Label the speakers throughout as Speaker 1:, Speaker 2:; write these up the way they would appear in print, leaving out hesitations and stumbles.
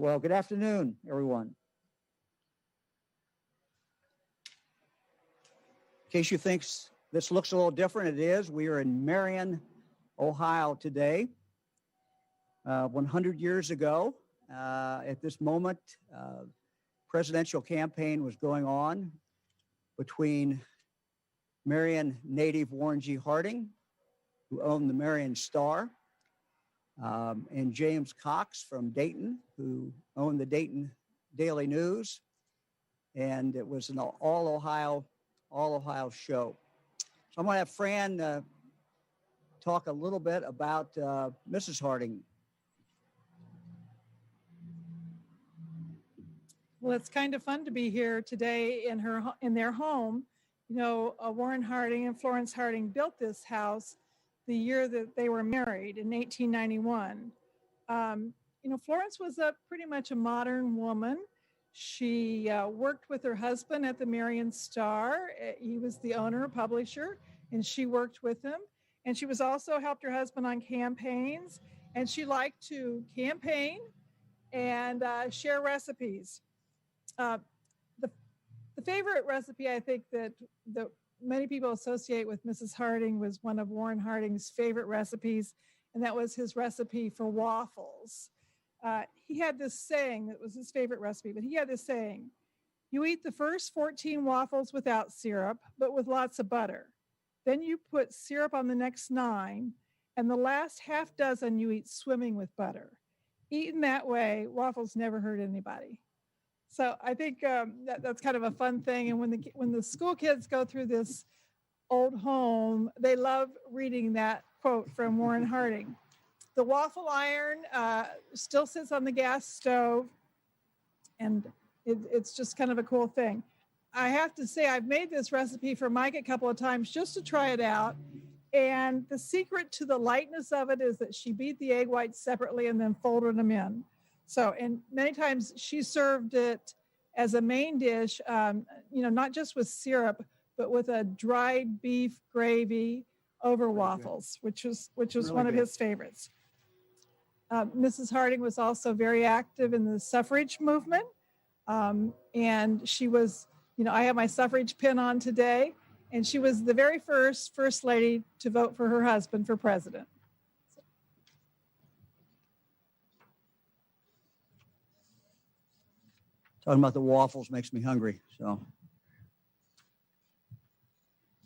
Speaker 1: Well, good afternoon, everyone. In case you think this looks a little different, it is. We are in Marion, Ohio today. 100 years ago, at this moment, presidential campaign was going on between Marion native Warren G. Harding, who owned the Marion Star, and James Cox from Dayton, who owned the Dayton Daily News. And it was an all Ohio show. So I'm going to have Fran talk a little bit about Mrs. Harding.
Speaker 2: Well, it's kind of fun to be here today in their home. You know, Warren Harding and Florence Harding built this house the year that they were married in 1891. You know, Florence was pretty much a modern woman. She worked with her husband at the Marion Star. He was the owner, publisher, and she worked with him. And she was also helped her husband on campaigns. And she liked to campaign and share recipes. The favorite recipe I think that many people associate with Mrs. Harding was one of Warren Harding's favorite recipes, and that was his recipe for waffles. He had this saying that was his favorite recipe, but he had this saying: you eat the first 14 waffles without syrup, but with lots of butter. Then you put syrup on the next 9, and the last half dozen you eat swimming with butter. Eaten that way, waffles never hurt anybody. So I think that's kind of a fun thing. And when the school kids go through this old home, they love reading that quote from Warren Harding. The waffle iron still sits on the gas stove, and it's just kind of a cool thing. I have to say, I've made this recipe for Mike a couple of times just to try it out. And the secret to the lightness of it is that she beat the egg whites separately and then folded them in. So, and many times she served it as a main dish, you know, not just with syrup, but with a dried beef gravy over waffles, which was really one of his favorites. Mrs. Harding was also very active in the suffrage movement. And she was, you know, I have my suffrage pin on today, and she was the very first lady to vote for her husband for president.
Speaker 1: Talking about the waffles makes me hungry. So,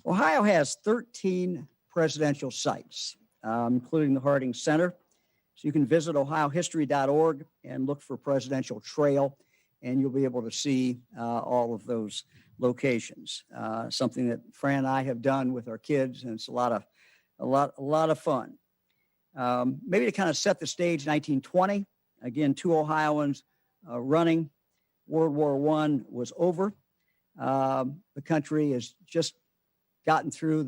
Speaker 1: Ohio has 13 presidential sites, including the Harding Center. So you can visit ohiohistory.org and look for Presidential Trail, and you'll be able to see all of those locations. Something that Fran and I have done with our kids, and it's a lot of fun. Maybe to kind of set the stage, 1920, again, 2 Ohioans running. World War I was over. The country has just gotten through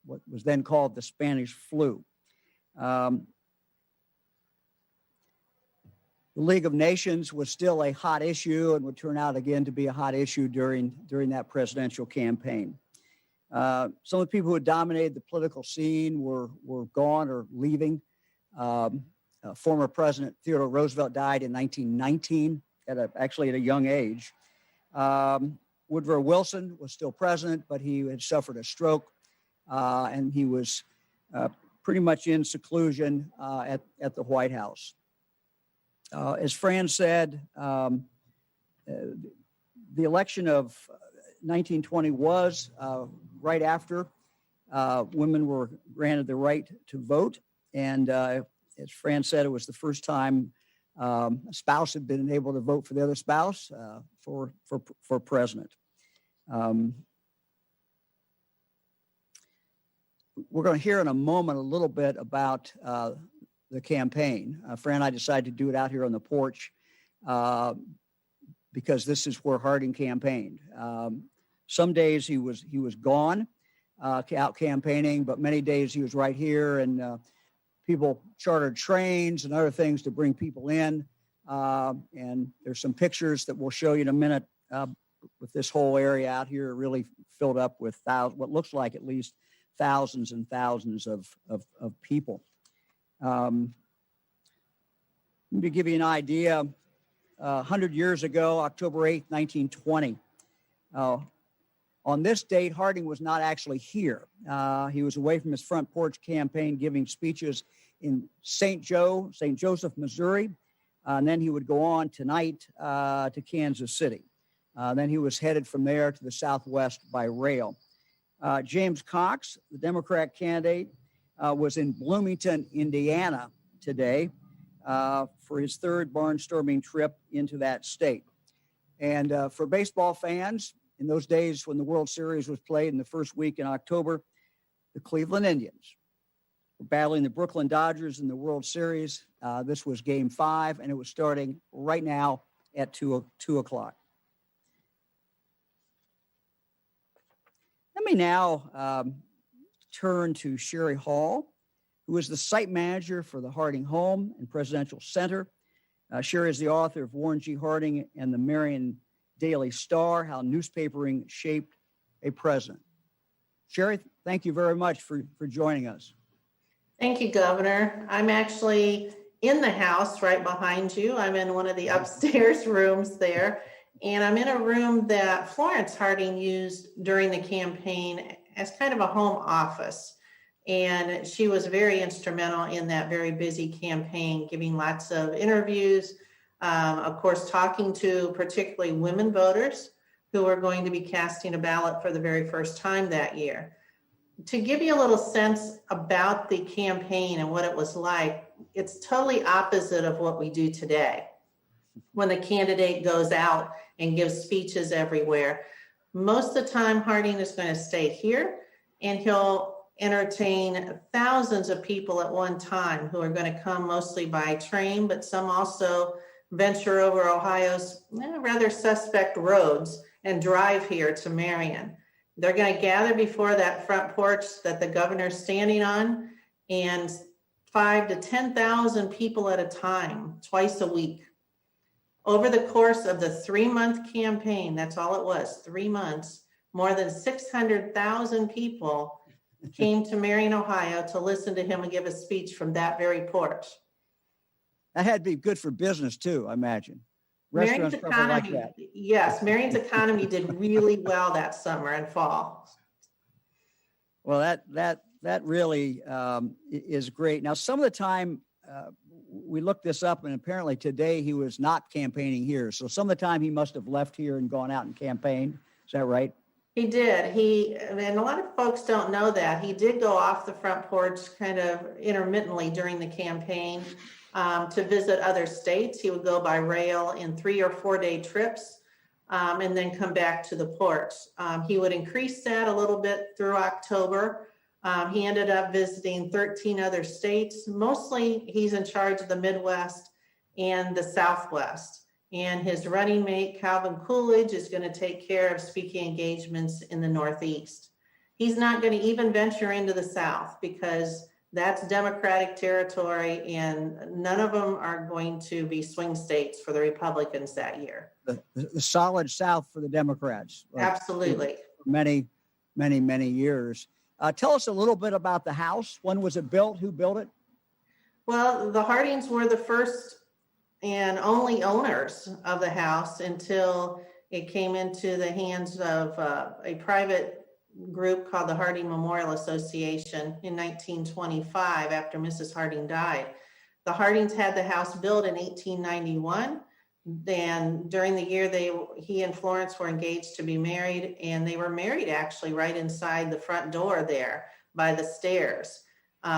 Speaker 1: what was then called the Spanish flu. The League of Nations was still a hot issue and would turn out again to be a hot issue during that presidential campaign. Some of the people who had dominated the political scene were gone or leaving. Former President Theodore Roosevelt died in 1919. Actually at a young age. Woodrow Wilson was still president, but he had suffered a stroke, and he was pretty much in seclusion at the White House. As Fran said, the election of 1920 was right after women were granted the right to vote, and as Fran said, it was the first time a spouse had been able to vote for the other spouse for president. We're going to hear in a moment a little bit about the campaign. Fran and I decided to do it out here on the porch because this is where Harding campaigned. Some days he was gone out campaigning, but many days he was right here, and people chartered trains and other things to bring people in. And there's some pictures that we'll show you in a minute with this whole area out here really filled up with what looks like at least thousands and thousands of people. Let me give you an idea. 100 years ago, October 8th, 1920. On this date, Harding was not actually here. He was away from his front porch campaign giving speeches in St. Joseph, Missouri. And then he would go on tonight to Kansas City. Then he was headed from there to the Southwest by rail. James Cox, the Democrat candidate, was in Bloomington, Indiana today for his third barnstorming trip into that state. And for baseball fans, in those days when the World Series was played in the first week in October, the Cleveland Indians were battling the Brooklyn Dodgers in the World Series. This was Game 5, and it was starting right now at 2 o'clock. Let me now turn to Sherry Hall, who is the site manager for the Harding Home and Presidential Center. Sherry is the author of Warren G. Harding and the Marion Daily Star, How Newspapering Shaped a President. Sherry, thank you very much for joining us.
Speaker 3: Thank you, Governor. I'm actually in the house right behind you. I'm in one of the upstairs rooms there, and I'm in a room that Florence Harding used during the campaign as kind of a home office. And she was very instrumental in that very busy campaign, giving lots of interviews, of course, talking to particularly women voters who are going to be casting a ballot for the very first time that year. To give you a little sense about the campaign and what it was like, it's totally opposite of what we do today. When the candidate goes out and gives speeches everywhere, most of the time Harding is going to stay here and he'll entertain thousands of people at one time who are going to come mostly by train, but some also venture over Ohio's rather suspect roads and drive here to Marion. They're going to gather before that front porch that the governor's standing on, and 5,000 to 10,000 people at a time, twice a week. Over the course of the 3-month campaign, that's all it was, 3 months, more than 600,000 people came to Marion, Ohio to listen to him and give a speech from that very porch.
Speaker 1: That had to be good for business too, I imagine.
Speaker 3: Marion's
Speaker 1: Restaurants probably like
Speaker 3: economy,
Speaker 1: that.
Speaker 3: yes, Marion's economy did really well that summer and fall.
Speaker 1: Well, that really is great. Now, some of the time we looked this up, and apparently today he was not campaigning here. So some of the time he must have left here and gone out and campaigned. Is that right?
Speaker 3: He did. And a lot of folks don't know that. He did go off the front porch kind of intermittently during the campaign to visit other states. He would go by rail in 3 or 4 day trips and then come back to the porch. He would increase that a little bit through October. He ended up visiting 13 other states. Mostly he's in charge of the Midwest and the Southwest. And his running mate, Calvin Coolidge, is going to take care of speaking engagements in the Northeast. He's not going to even venture into the South because that's Democratic territory, and none of them are going to be swing states for the Republicans that year.
Speaker 1: The solid South for the Democrats.
Speaker 3: Absolutely.
Speaker 1: For many, many, many years. Tell us a little bit about the house. When was it built? Who built it?
Speaker 3: Well, the Hardings were the first and only owners of the house until it came into the hands of a private group called the Harding Memorial Association in 1925 after Mrs. Harding died. The Hardings had the house built in 1891. Then during the year he and Florence were engaged to be married, and they were married actually right inside the front door there by the stairs.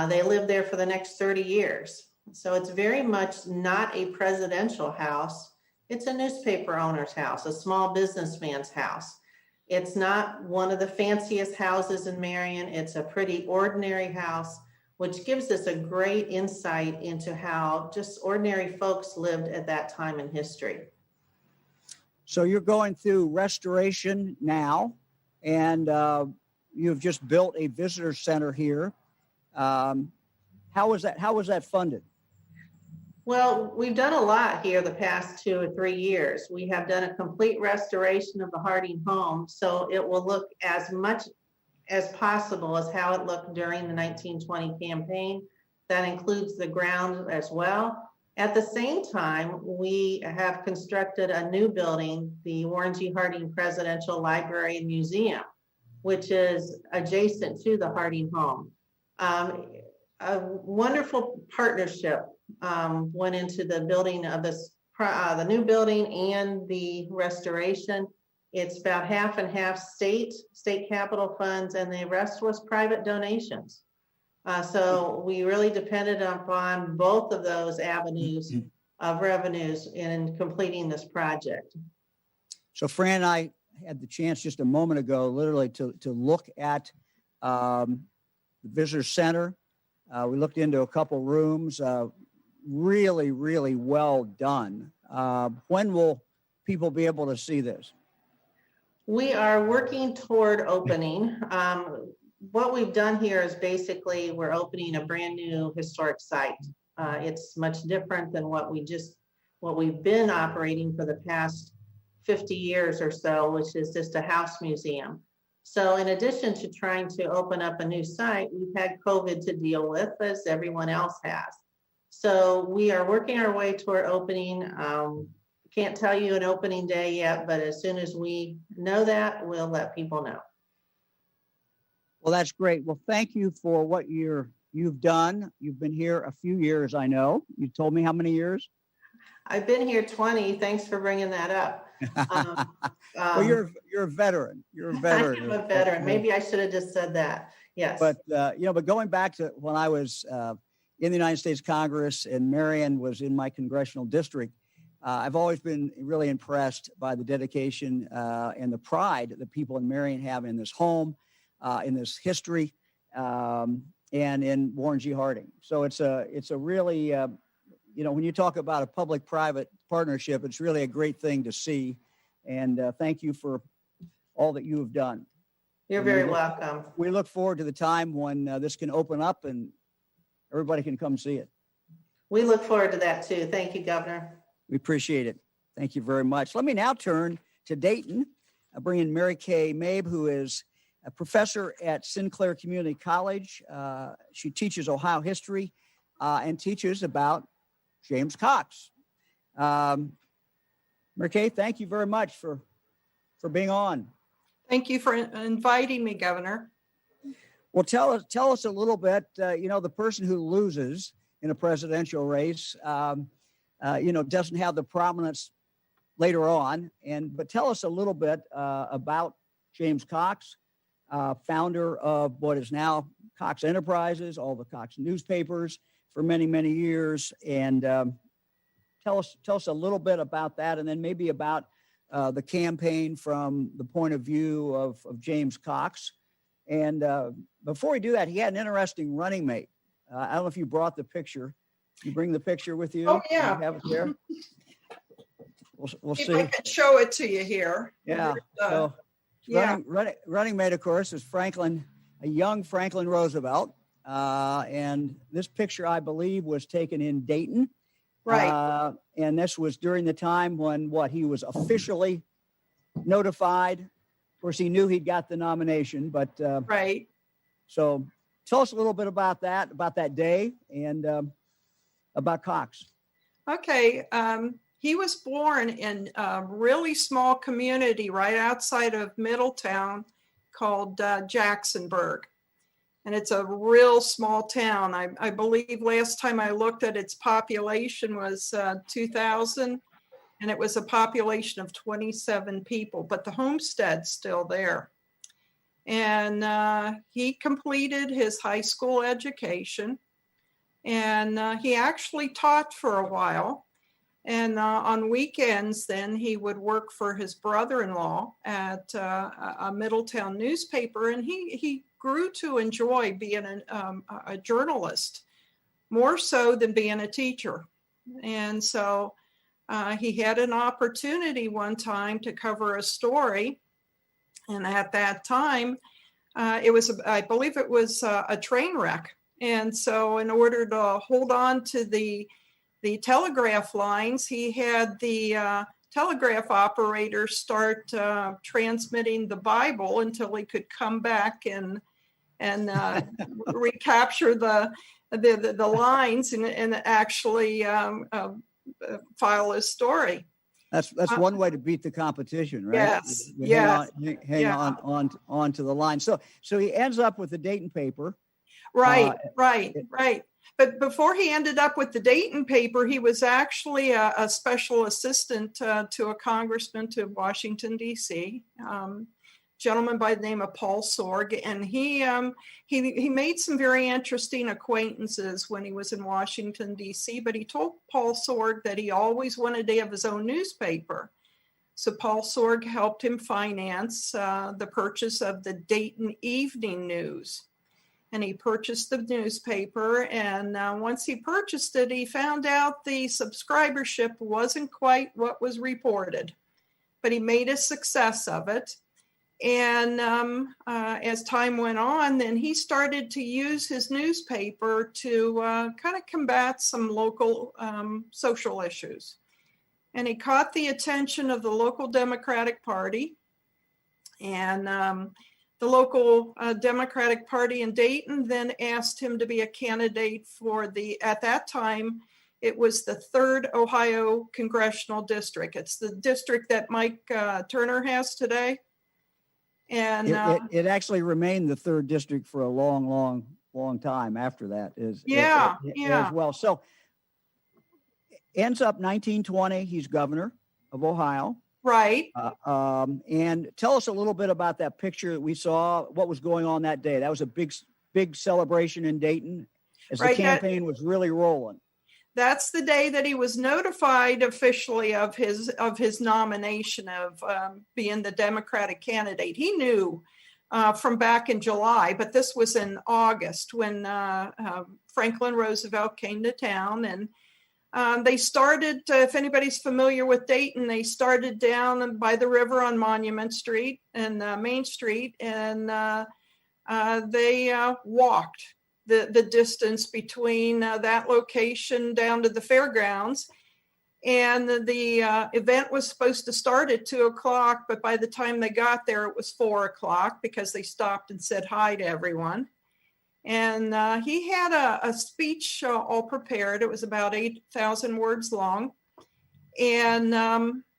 Speaker 3: They lived there for the next 30 years. So it's very much not a presidential house. It's a newspaper owner's house, a small businessman's house. It's not one of the fanciest houses in Marion. It's a pretty ordinary house, which gives us a great insight into how just ordinary folks lived at that time in history.
Speaker 1: So you're going through restoration now, and you've just built a visitor center here. How was that funded?
Speaker 3: Well, we've done a lot here the past 2 or 3 years. We have done a complete restoration of the Harding home, so it will look as much as possible as how it looked during the 1920 campaign. That includes the grounds as well. At the same time, we have constructed a new building, the Warren G. Harding Presidential Library and Museum, which is adjacent to the Harding home. A wonderful partnership went into the building of this, the new building and the restoration. It's about half and half state capital funds, and the rest was private donations. So we really depended upon both of those avenues of revenues in completing this project.
Speaker 1: So Fran and I had the chance just a moment ago, literally to look at the visitor center. We looked into a couple rooms, really, really well done. When will people be able to see this?
Speaker 3: We are working toward opening. What we've done here is basically we're opening a brand new historic site. It's much different than what we've been operating for the past 50 years or so, which is just a house museum. So in addition to trying to open up a new site, we've had COVID to deal with, as everyone else has. So we are working our way toward opening. Can't tell you an opening day yet, but as soon as we know that, we'll let people know.
Speaker 1: Well, that's great. Well, thank you for what you've done. You've been here a few years, I know. You told me how many years?
Speaker 3: I've been here 20. Thanks for bringing that up.
Speaker 1: Well, you're a veteran. You're a veteran.
Speaker 3: I'm a veteran. Maybe I should have just said that. Yes.
Speaker 1: But but going back to when I was in the United States Congress and Marion was in my congressional district, I've always been really impressed by the dedication and the pride that people in Marion have in this home, in this history, and in Warren G. Harding. So it's a really when you talk about a public-private partnership, it's really a great thing to see. And thank you for all that you have done.
Speaker 3: You're very welcome.
Speaker 1: We look forward to the time when this can open up and everybody can come see it.
Speaker 3: We look forward to that too. Thank you, Governor.
Speaker 1: We appreciate it. Thank you very much. Let me now turn to Dayton. I bring in Mary Kay Mabe, who is a professor at Sinclair Community College. She teaches Ohio history and teaches about James Cox. Mary Kay, thank you very much for being on.
Speaker 4: Thank you for inviting me, Governor.
Speaker 1: Well, tell us a little bit. The person who loses in a presidential race, doesn't have the prominence later on. But tell us a little bit about James Cox, founder of what is now Cox Enterprises, all the Cox newspapers for many, many years. And tell us a little bit about that, and then maybe about the campaign from the point of view of James Cox. And before we do that, he had an interesting running mate. I don't know if you brought the picture. You bring the picture with you?
Speaker 4: Oh, yeah.
Speaker 1: You have it there? We'll see.
Speaker 4: If I can show it to you here.
Speaker 1: Yeah. So running mate, of course, is a young Franklin Roosevelt. And this picture, I believe, was taken in Dayton.
Speaker 4: Right.
Speaker 1: And this was during the time when he was officially notified. Of course, he knew he'd got the nomination, but
Speaker 4: right.
Speaker 1: So tell us a little bit about that day, and about Cox.
Speaker 4: Okay. He was born in a really small community right outside of Middletown called Jacksonburg. And it's a real small town. I believe last time I looked at its population was 2,000, and it was a population of 27 people, but the homestead's still there. And he completed his high school education, and he actually taught for a while. And on weekends, then he would work for his brother-in-law at a Middletown newspaper, and he grew to enjoy being a journalist more so than being a teacher. And so he had an opportunity one time to cover a story, and at that time, I believe it was a train wreck. And so in order to hold on to the telegraph lines, he had the telegraph operator start transmitting the Bible until he could come back and recapture the the lines and actually file his story.
Speaker 1: That's one way to beat the competition, right?
Speaker 4: Yes,
Speaker 1: You
Speaker 4: yes.
Speaker 1: hang
Speaker 4: Yeah.
Speaker 1: on to the line. So he ends up with the Dayton paper.
Speaker 4: Right. But before he ended up with the Dayton paper, he was actually a special assistant to a congressman to Washington, D.C., gentleman by the name of Paul Sorg. And he made some very interesting acquaintances when he was in Washington, D.C., but he told Paul Sorg that he always wanted to have his own newspaper. So Paul Sorg helped him finance the purchase of the Dayton Evening News. And he purchased the newspaper. And once he purchased it, he found out the subscribership wasn't quite what was reported, but he made a success of it. And as time went on, then he started to use his newspaper to kind of combat some local social issues. And he caught the attention of the local Democratic Party. And the local Democratic Party in Dayton then asked him to be a candidate for at that time, it was the 3rd Ohio Congressional District. It's the district that Mike Turner has today. And
Speaker 1: it actually remained the 3rd district for a long time after that as well. So ends up 1920, he's governor of Ohio.
Speaker 4: Right.
Speaker 1: And tell us a little bit about that picture that we saw, what was going on that day. That was a big celebration in Dayton as the campaign was really rolling.
Speaker 4: That's the day that he was notified officially of his nomination of being the Democratic candidate. He knew from back in July, but this was in August when Franklin Roosevelt came to town. And they started, if anybody's familiar with Dayton, they started down by the river on Monument Street and Main Street, and they walked the distance between that location down to the fairgrounds. And the event was supposed to start at 2:00, but by the time they got there, it was 4:00 because they stopped and said hi to everyone. And he had a speech all prepared. It was about 8,000 words long. And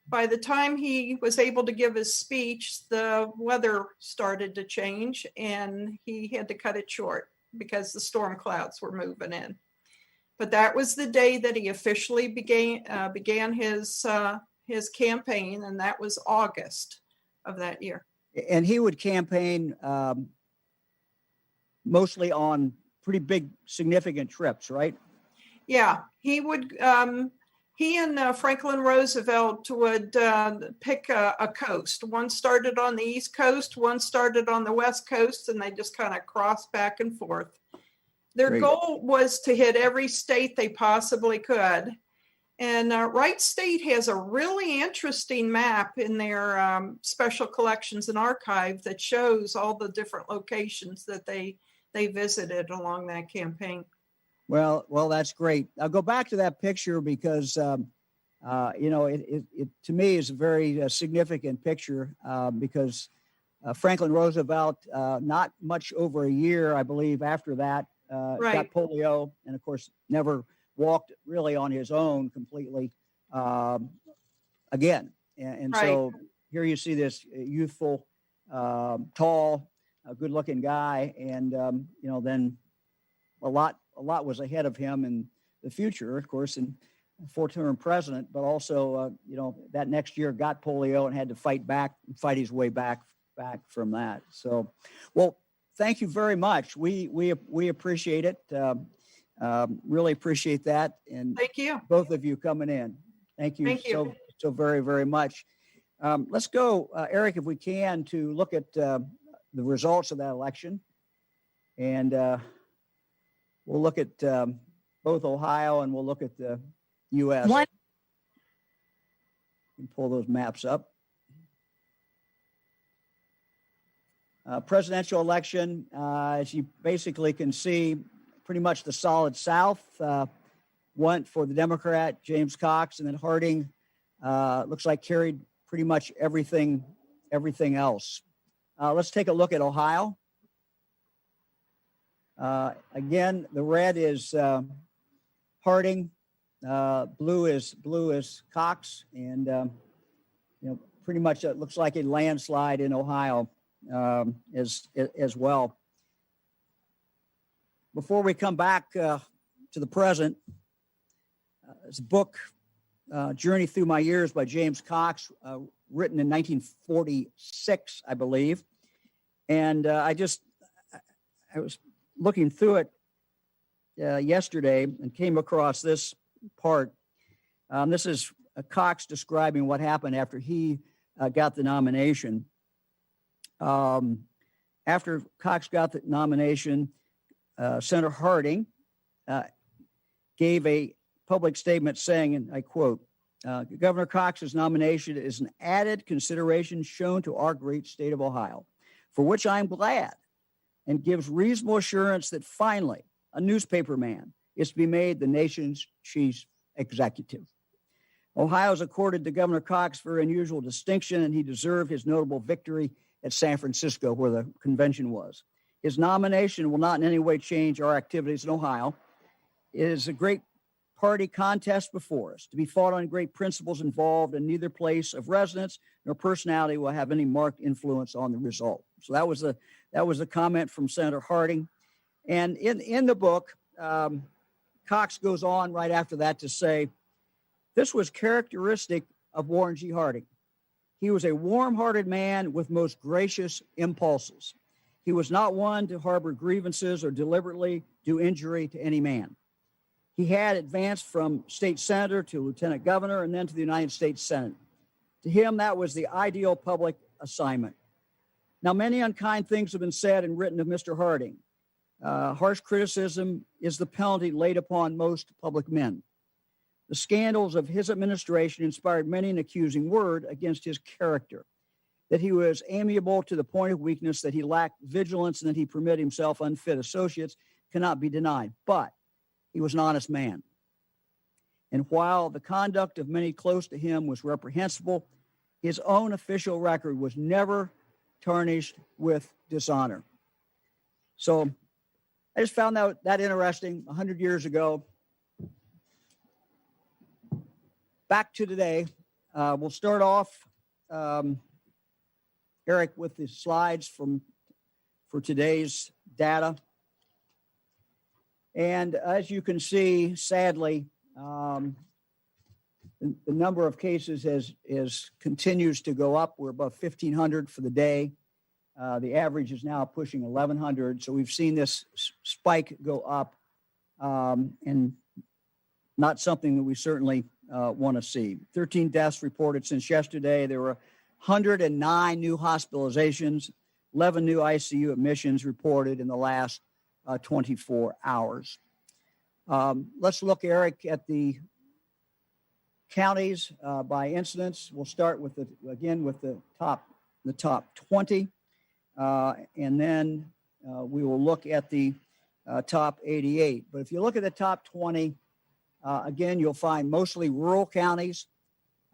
Speaker 4: by the time he was able to give his speech, the weather started to change and he had to cut it short because the storm clouds were moving in. But that was the day that he officially began his campaign, and that was August of that year.
Speaker 1: And he would campaign mostly on pretty big, significant trips, right?
Speaker 4: Yeah, he would. He and Franklin Roosevelt would pick a coast. One started on the East Coast, one started on the West Coast, and they just kind of crossed back and forth. Their goal was to hit every state they possibly could. And Wright State has a really interesting map in their special collections and archive that shows all the different locations that they visited along that campaign.
Speaker 1: Well, that's great. I'll go back to that picture because, it to me is a very significant picture because Franklin Roosevelt, not much over a year, I believe, after that, got polio, and of course, never walked really on his own completely again. And so here you see this youthful, tall, good-looking guy, and then a lot was ahead of him in the future, of course, and four-term president, but also that next year got polio and had to fight his way back from that. So, well, thank you very much. We appreciate it. Really appreciate that, and
Speaker 4: thank you,
Speaker 1: both of you coming in. Thank you so very, very much. Let's go, Eric, if we can, to look at the results of that election, and we'll look at both Ohio and we'll look at the U.S. You can pull those maps up. Presidential election, as you basically can see, pretty much the solid South went for the Democrat, James Cox, and then Harding looks like carried pretty much everything else. Let's take a look at Ohio. Again, the red is Harding, blue is Cox, and pretty much it looks like a landslide in Ohio as well. Before we come back to the present, it's a book, Journey Through My Years by James Cox, written in 1946, I believe. And I was looking through it yesterday and came across this part. This is Cox describing what happened after he got the nomination. After Cox got the nomination, Senator Harding gave a public statement saying, and I quote, Governor Cox's nomination is an added consideration shown to our great state of Ohio, for which I'm glad, and gives reasonable assurance that finally a newspaper man is to be made the nation's chief executive. Ohio has accorded to Governor Cox very unusual distinction, and he deserved his notable victory at San Francisco, where the convention was. His nomination will not in any way change our activities in Ohio. It is a great party contest before us, to be fought on great principles involved, and neither place of residence nor personality will have any marked influence on the result. So that was the comment from Senator Harding. And in the book, Cox goes on right after that to say, this was characteristic of Warren G. Harding. He was a warm-hearted man with most gracious impulses. He was not one to harbor grievances or deliberately do injury to any man. He had advanced from state senator to lieutenant governor and then to the United States Senate. To him, that was the ideal public assignment. Now, many unkind things have been said and written of Mr. Harding. Harsh criticism is the penalty laid upon most public men. The scandals of his administration inspired many an accusing word against his character, that he was amiable to the point of weakness, that he lacked vigilance, and that he permitted himself unfit associates cannot be denied. But he was an honest man. And while the conduct of many close to him was reprehensible, his own official record was never tarnished with dishonor. So I just found that interesting 100 years ago. Back to today. We'll start off, Eric, with the slides for today's data. And as you can see, sadly, the number of cases continues to go up. We're above 1,500 for the day. The average is now pushing 1,100. So we've seen this spike go up, and not something that we certainly want to see. 13 deaths reported since yesterday. There were 109 new hospitalizations, 11 new ICU admissions reported in the last 24 hours. Let's look, Eric, at the counties by incidence. We'll start with the top 20, and then we will look at the top 88. But if you look at the top 20, again, you'll find mostly rural counties.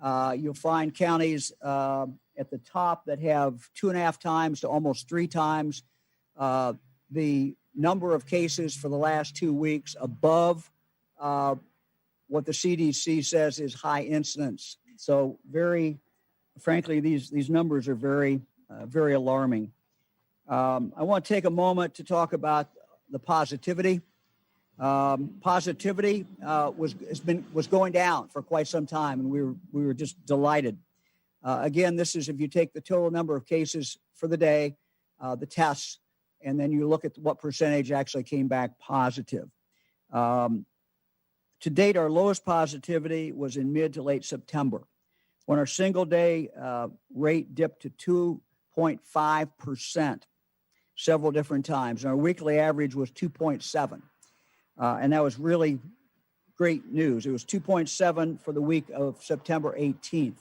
Speaker 1: You'll find counties at the top that have 2.5 times to almost 3 times the number of cases for the last 2 weeks above what the CDC says is high incidence. So very frankly, these numbers are very alarming. I want to take a moment to talk about the positivity. Positivity was going down for quite some time, and we were just delighted. Again, this is if you take the total number of cases for the day, the tests, and then you look at what percentage actually came back positive. To date, our lowest positivity was in mid to late September, when our single day rate dipped to 2.5% several different times. And our weekly average was 2.7. And that was really great news. It was 2.7 for the week of September 18th.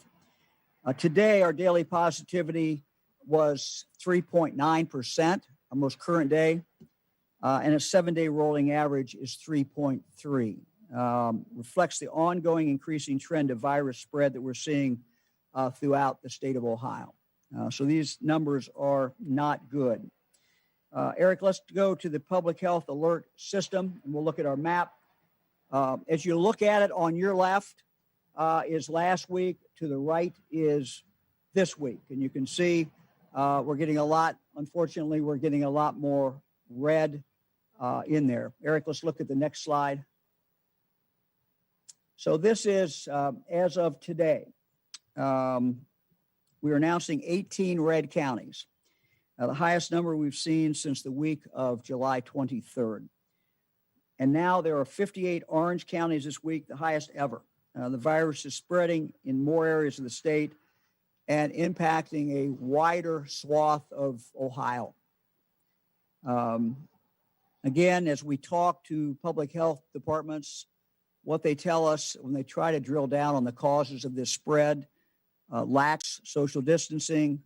Speaker 1: Today, our daily positivity was 3.9%, our most current day, and a 7-day rolling average is 3.3. Reflects the ongoing increasing trend of virus spread that we're seeing throughout the state of Ohio. So these numbers are not good. Eric, let's go to the public health alert system, and we'll look at our map. As you look at it, on your left is last week, to the right is this week. And you can see we're getting a lot, unfortunately, we're getting a lot more red in there. Eric, let's look at the next slide. So this is, as of today, we're announcing 18 red counties, the highest number we've seen since the week of July 23rd. And now there are 58 orange counties this week, the highest ever. The virus is spreading in more areas of the state and impacting a wider swath of Ohio. Again, as we talk to public health departments, what they tell us when they try to drill down on the causes of this spread, lax social distancing,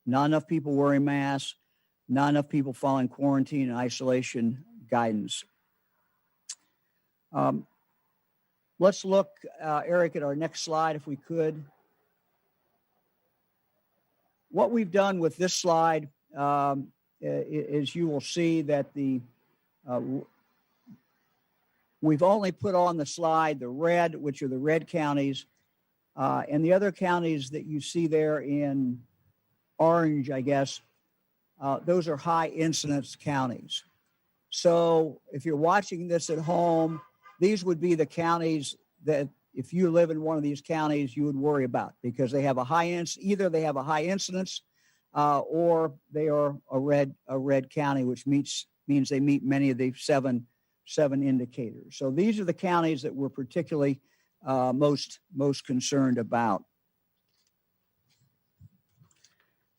Speaker 1: not enough people wearing masks, not enough people following quarantine and isolation guidance. Let's look, Eric, at our next slide, if we could. What we've done with this slide is you will see that we've only put on the slide the red, which are the red counties, and the other counties that you see there in orange, I guess, those are high incidence counties. So if you're watching this at home, these would be the counties that if you live in one of these counties, you would worry about, because they have either they have a high incidence or they are a red county, which means they meet many of the seven indicators. So these are the counties that we're particularly most concerned about.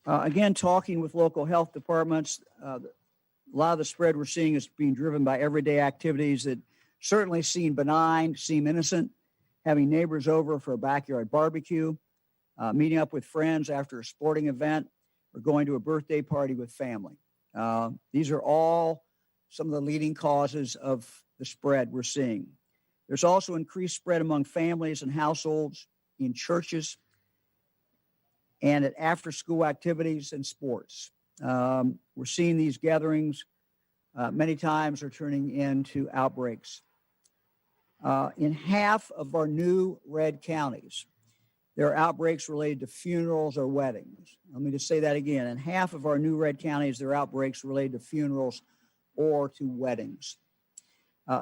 Speaker 1: Again, talking with local health departments, a lot of the spread we're seeing is being driven by everyday activities that certainly seem benign, seem innocent, having neighbors over for a backyard barbecue, meeting up with friends after a sporting event, or going to a birthday party with family. These are all some of the leading causes of the spread we're seeing. There's also increased spread among families and households, in churches, and at after-school activities and sports. We're seeing these gatherings many times are turning into outbreaks. In half of our new red counties, there are outbreaks related to funerals or weddings. Let me just say that again. In half of our new red counties, there are outbreaks related to funerals or to weddings.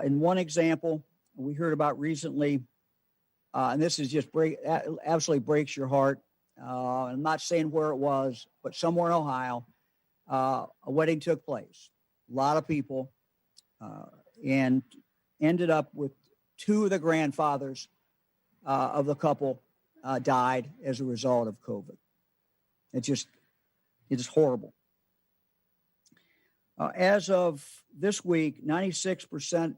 Speaker 1: In one example we heard about recently, and this is just absolutely breaks your heart. I'm not saying where it was, but somewhere in Ohio, a wedding took place. A lot of people, and ended up with two of the grandfathers of the couple died as a result of COVID. It is horrible. As of this week, 96%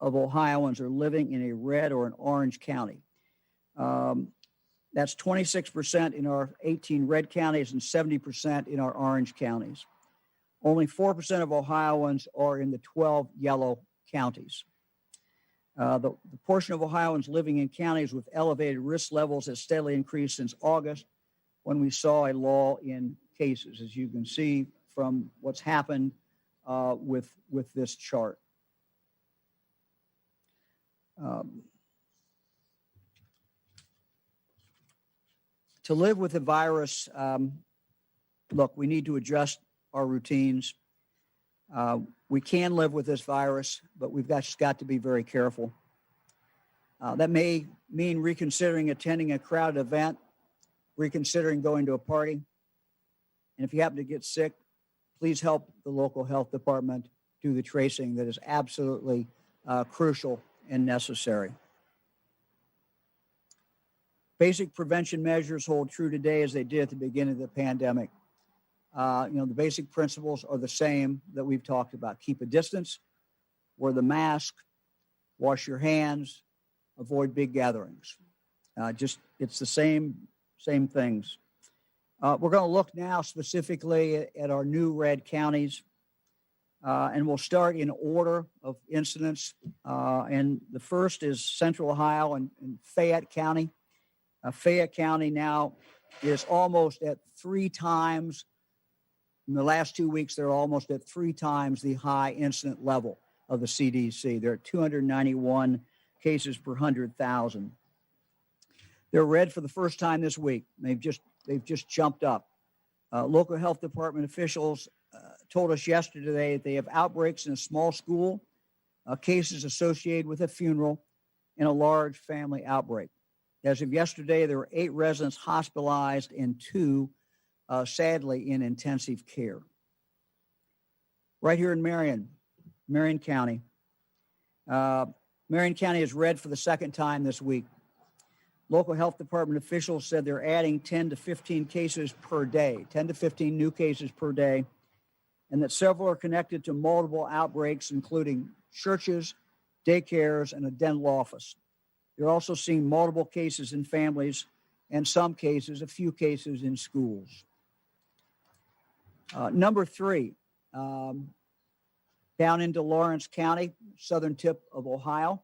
Speaker 1: of Ohioans are living in a red or an orange county. That's 26% in our 18 red counties and 70% in our orange counties. Only 4% of Ohioans are in the 12 yellow counties. The portion of Ohioans living in counties with elevated risk levels has steadily increased since August, when we saw a lull in cases, as you can see from what's happened with this chart. To live with the virus, look, we need to adjust our routines. We can live with this virus, but we've just got to be very careful. That may mean reconsidering attending a crowded event, reconsidering going to a party. And if you happen to get sick, please help the local health department do the tracing that is absolutely crucial and necessary. Basic prevention measures hold true today as they did at the beginning of the pandemic. The basic principles are the same that we've talked about. Keep a distance, wear the mask, wash your hands, avoid big gatherings. It's the same things. We're going to look now specifically at our new red counties, and we'll start in order of incidence. And the first is Central Ohio and Fayette County. Fayette County now is almost at 3 times In the last 2 weeks, they're almost at 3 times the high incident level of the CDC. They're at 291 cases per 100,000. They're red for the first time this week. They've just jumped up. Local health department officials told us yesterday that they have outbreaks in a small school, cases associated with a funeral, and a large family outbreak. As of yesterday, there were 8 residents hospitalized and 2, sadly, in intensive care. Right here in Marion County. Marion County is red for the second time this week. Local health department officials said they're adding 10 to 15 cases per day, 10 to 15 new cases per day, and that several are connected to multiple outbreaks, including churches, daycares, and a dental office. They're also seeing multiple cases in families and a few cases in schools. Number 3, down into Lawrence County, southern tip of Ohio.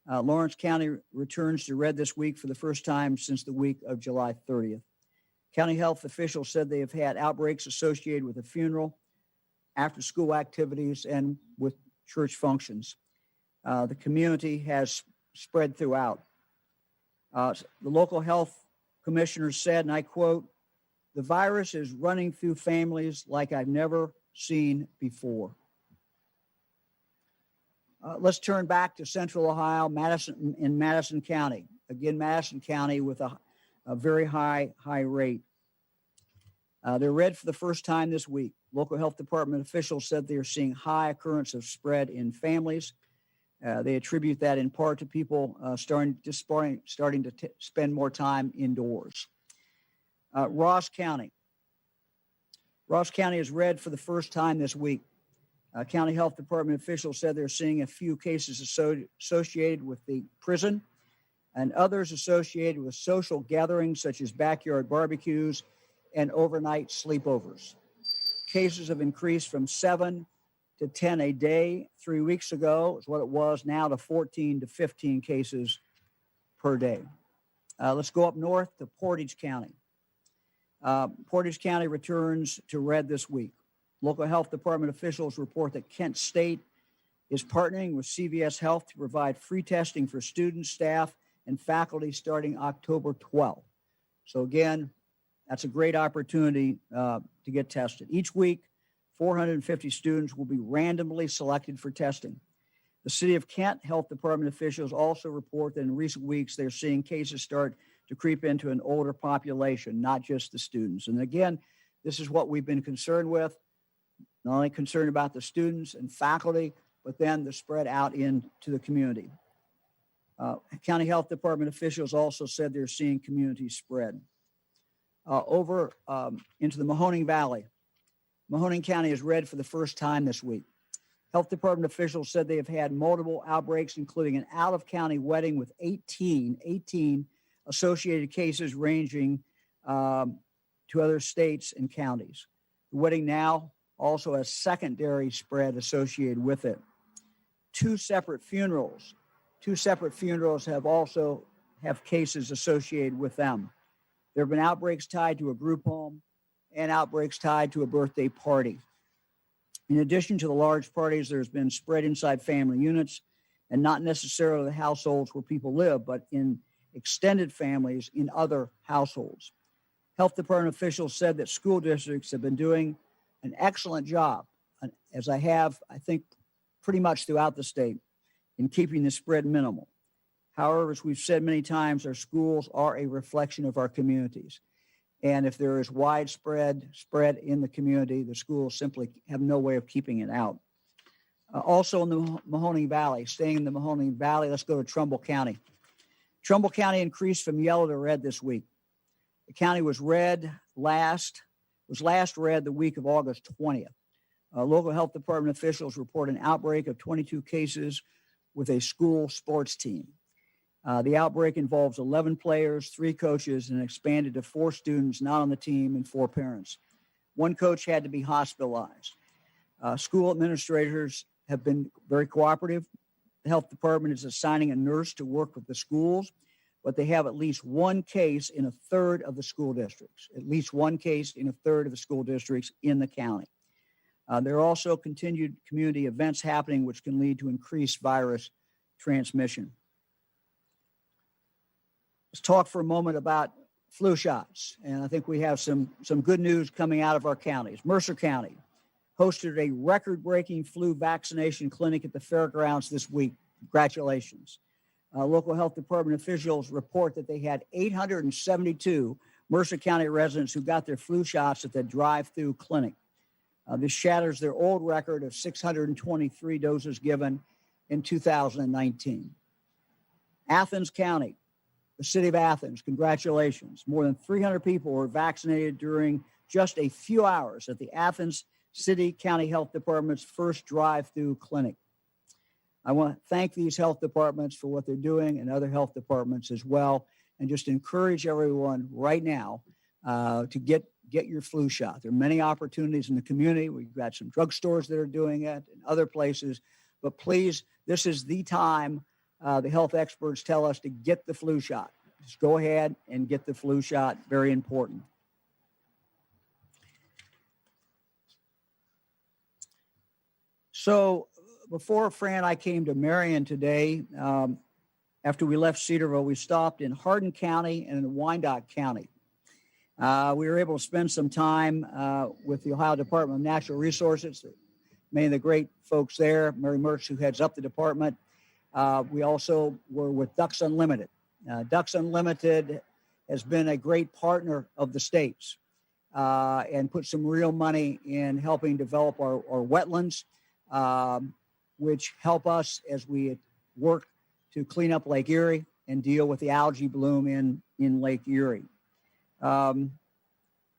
Speaker 1: Lawrence County returns to red this week for the first time since the week of July 30th. County health officials said they have had outbreaks associated with a funeral, after-school activities, and with church functions. The community has spread throughout. The local health commissioner said, and I quote, "The virus is running through families like I've never seen before." Let's turn back to Central Ohio, Madison County. Again, Madison County with a very high rate. They're red for the first time this week. Local health department officials said they are seeing high occurrence of spread in families. They attribute that in part to people starting to spend more time indoors. Ross County. Ross County is red for the first time this week. County health department officials said they're seeing a few cases associated with the prison and others associated with social gatherings such as backyard barbecues and overnight sleepovers. Cases have increased from 7 to 10 a day 3 weeks ago, is what it was, now to 14 to 15 cases per day. Let's go up north to Portage County. Portage County returns to red this week. Local health department officials report that Kent State is partnering with CVS Health to provide free testing for students, staff, and faculty starting October 12th. So again, that's a great opportunity to get tested. Each week, 450 students will be randomly selected for testing. The City of Kent Health Department officials also report that in recent weeks, they're seeing cases start to creep into an older population, not just the students. And again, this is what we've been concerned with. Not only concerned about the students and faculty, but then the spread out into the community. County Health Department officials also said they're seeing community spread. Over into the Mahoning Valley. Mahoning County is red for the first time this week. Health Department officials said they have had multiple outbreaks, including an out-of-county wedding with 18 associated cases ranging to other states and counties. The wedding now also has secondary spread associated with it. Two separate funerals have cases associated with them. There have been outbreaks tied to a group home and outbreaks tied to a birthday party. In addition to the large parties, there's been spread inside family units and not necessarily the households where people live, but in extended families in other households. Health department officials said that school districts have been doing an excellent job, as I think, pretty much throughout the state, in keeping the spread minimal. However, as we've said many times, our schools are a reflection of our communities. And if there is widespread spread in the community, the schools simply have no way of keeping it out. Also in the Mahoning Valley, staying in the Mahoning Valley, let's go to Trumbull County. Trumbull County increased from yellow to red this week. The county was last red the week of August 20th. Local health department officials report an outbreak of 22 cases with a school sports team. The outbreak involves 11 players, 3 coaches, and expanded to 4 students not on the team and 4 parents. 1 coach had to be hospitalized. School administrators have been very cooperative. The health department is assigning a nurse to work with the schools but they have at least one case in a third of the school districts, at least one case in a third of the school districts in the county. There are also continued community events happening which can lead to increased virus transmission. Let's talk for a moment about flu shots. And I think we have some good news coming out of our counties. Mercer County hosted a record-breaking flu vaccination clinic at the fairgrounds this week. Congratulations. Local health department officials report that they had 872 Mercer County residents who got their flu shots at the drive-through clinic. This shatters their old record of 623 doses given in 2019. Athens County, the city of Athens, congratulations. More than 300 people were vaccinated during just a few hours at the Athens City County Health Department's first drive-through clinic. I want to thank these health departments for what they're doing and other health departments as well, and just encourage everyone right now to get your flu shot. There are many opportunities in the community. We've got some drugstores that are doing it and other places, but please, this is the time the health experts tell us to get the flu shot. Just go ahead and get the flu shot. Very important. So before Fran and I came to Marion today, after we left Cedarville, we stopped in Hardin County and in Wyandotte County. We were able to spend some time with the Ohio Department of Natural Resources, many of the great folks there, Mary Mertz, who heads up the department. We also were with Ducks Unlimited. Ducks Unlimited has been a great partner of the states and put some real money in helping develop our wetlands, which help us as we work to clean up Lake Erie and deal with the algae bloom in Lake Erie.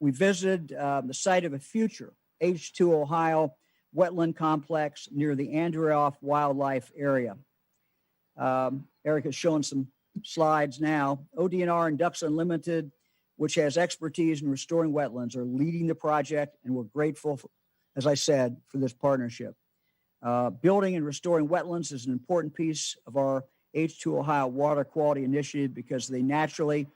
Speaker 1: We visited the site of a future H2 Ohio wetland complex near the Andreoff Wildlife Area. Eric has shown some slides now. ODNR and Ducks Unlimited, which has expertise in restoring wetlands, are leading the project, and we're grateful, as I said, for this partnership. Building and restoring wetlands is an important piece of our H2 Ohio water quality initiative because they naturally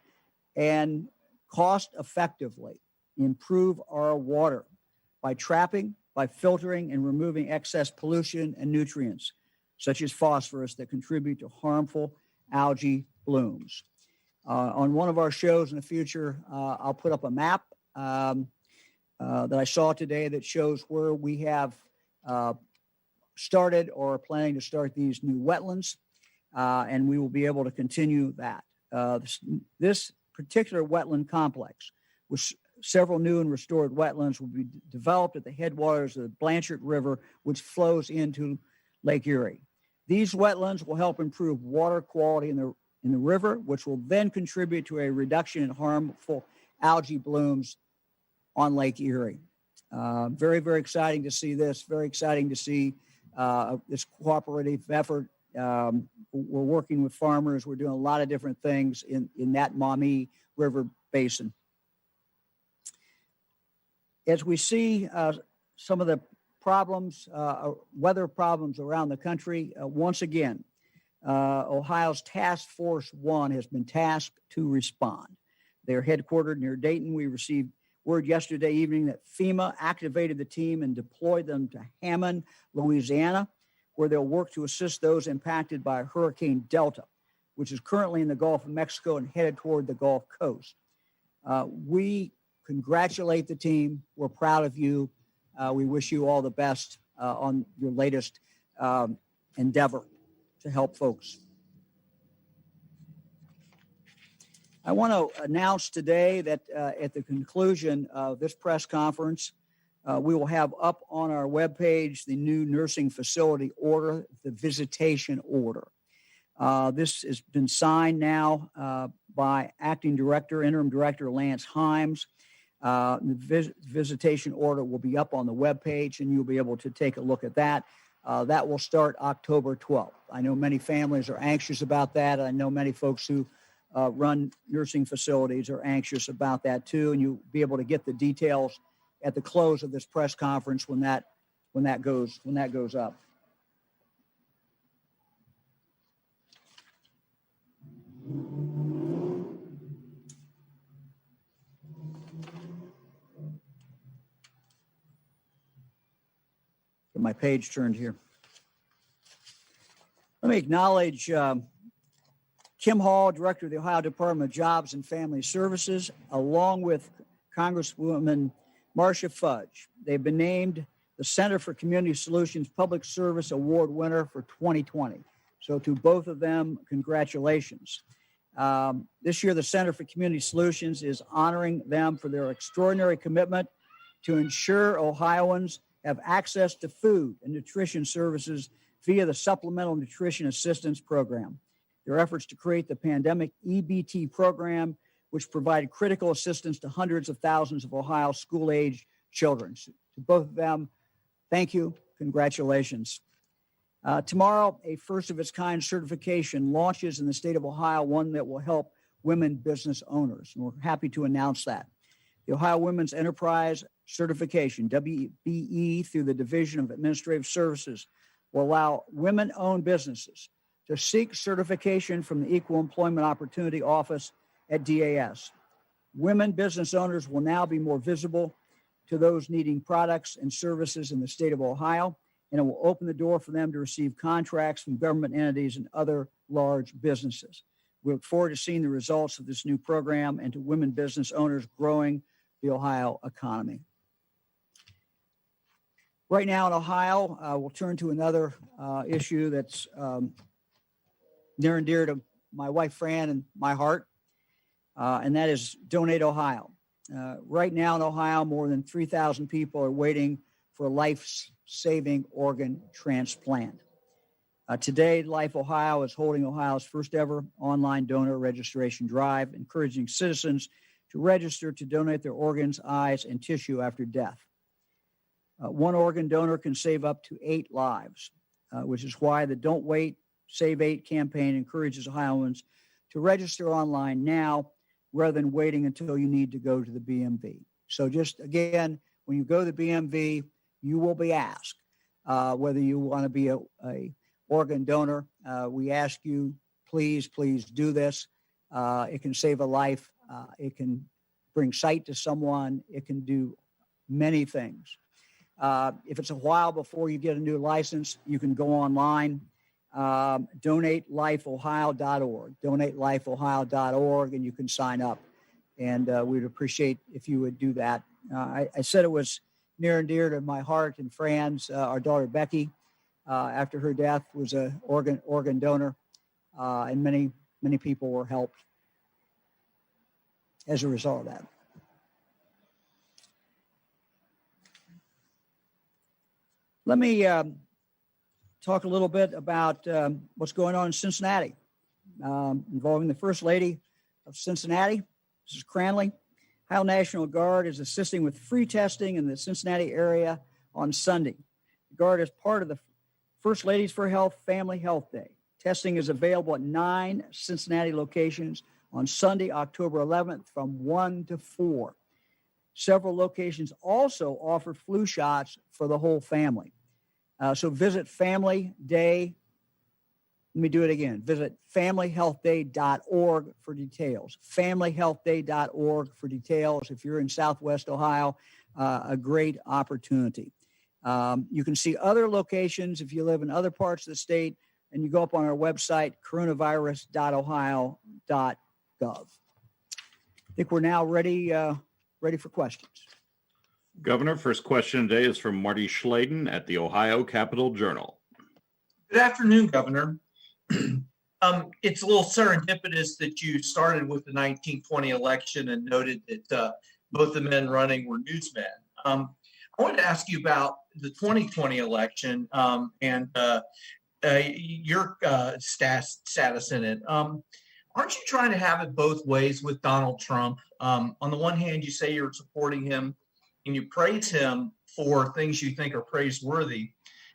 Speaker 1: and cost effectively improve our water by trapping, by filtering, and removing excess pollution and nutrients, such as phosphorus, that contribute to harmful algae blooms. On one of our shows in the future, I'll put up a map that I saw today that shows where we have started or are planning to start these new wetlands, and we will be able to continue that. This particular wetland complex, with several new and restored wetlands, will be developed at the headwaters of the Blanchard River, which flows into Lake Erie. These wetlands will help improve water quality in the river, which will then contribute to a reduction in harmful algae blooms on Lake Erie. Very, very exciting to see this. Very exciting to see this cooperative effort. We're working with farmers. We're doing a lot of different things in that Maumee River basin. As we see some of the problems, weather problems around the country, once again, Ohio's Task Force 1 has been tasked to respond. They're headquartered near Dayton. We received word yesterday evening that FEMA activated the team and deployed them to Hammond, Louisiana, where they'll work to assist those impacted by Hurricane Delta, which is currently in the Gulf of Mexico and headed toward the Gulf Coast. We congratulate the team. We're proud of you. We wish you all the best on your latest endeavor to help folks. I want to announce today that at the conclusion of this press conference, we will have up on our webpage the new nursing facility order, the visitation order. This has been signed now by Acting Director, Interim Director Lance Himes. The visitation order will be up on the webpage, and you'll be able to take a look at that. That will start October 12th. I know many families are anxious about that. I know many folks who run nursing facilities are anxious about that too, and you'll be able to get the details at the close of this press conference when that goes up. my page turned here. Let me acknowledge Kim Hall, Director of the Ohio Department of Jobs and Family Services, along with Congresswoman Marcia Fudge. They've been named the Center for Community Solutions Public Service Award winner for 2020. So to both of them, congratulations. This year, the Center for Community Solutions is honoring them for their extraordinary commitment to ensure Ohioans have access to food and nutrition services via the Supplemental Nutrition Assistance Program. Their efforts to create the pandemic EBT program, which provided critical assistance to hundreds of thousands of Ohio school-age children. So to both of them, thank you, congratulations. Tomorrow, a first-of-its-kind certification launches in the state of Ohio, one that will help women business owners. And we're happy to announce that. The Ohio Women's Enterprise Certification, WBE, through the Division of Administrative Services, will allow women-owned businesses to seek certification from the Equal Employment Opportunity Office at DAS. Women business owners will now be more visible to those needing products and services in the state of Ohio, and it will open the door for them to receive contracts from government entities and other large businesses. We look forward to seeing the results of this new program and to women business owners growing the Ohio economy. Right now in Ohio, we'll turn to another issue that's near and dear to my wife, Fran, and my heart, and that is Donate Ohio. Right now in Ohio, more than 3,000 people are waiting for a life-saving organ transplant. Today, Life Ohio is holding Ohio's first ever online donor registration drive, encouraging citizens to register to donate their organs, eyes, and tissue after death. One organ donor can save up to 8 lives, which is why the Don't Wait, Save 8 campaign encourages Ohioans to register online now rather than waiting until you need to go to the BMV. So just again, when you go to the BMV, you will be asked whether you want to be a organ donor. We ask you, please do this. It can save a life. It can bring sight to someone. It can do many things. If it's a while before you get a new license, you can go online, donatelifeohio.org, donatelifeohio.org, and you can sign up. And we'd appreciate if you would do that. I said it was near and dear to my heart and Fran's. Our daughter Becky, after her death, was an organ donor, and many people were helped as a result of that. Let me talk a little bit about what's going on in Cincinnati, involving the First Lady of Cincinnati, Mrs. Cranley. Ohio National Guard is assisting with free testing in the Cincinnati area on Sunday. The Guard is part of the First Ladies for Health Family Health Day. Testing is available at 9 Cincinnati locations on Sunday, October 11th from 1 to 4. Several locations also offer flu shots for the whole family. So visit Family Day. Let me do it again. Visit familyhealthday.org for details. Familyhealthday.org for details. If you're in Southwest Ohio, a great opportunity. You can see other locations if you live in other parts of the state, and you go up on our website, coronavirus.ohio.gov. I think we're now ready for questions.
Speaker 5: Governor, first question today is from Marty Schladen at the Ohio Capitol Journal.
Speaker 6: Good afternoon, Governor. It's a little serendipitous that you started with the 1920 election and noted that both the men running were newsmen. I wanted to ask you about the 2020 election and your status in it. Aren't you trying to have it both ways with Donald Trump? On the one hand, you say you're supporting him and you praise him for things you think are praiseworthy,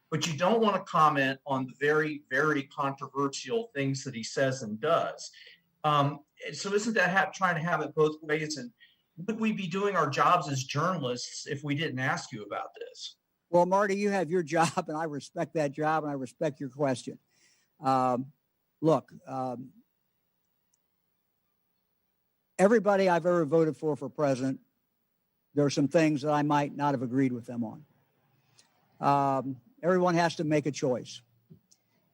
Speaker 6: but you don't want to comment on the very, very controversial things that he says and does. So isn't that trying to have it both ways? And would we be doing our jobs as journalists if we didn't ask you about this?
Speaker 1: Well, Marty, you have your job, and I respect that job, and I respect your question. Look, everybody I've ever voted for president, there are some things that I might not have agreed with them on. everyone has to make a choice.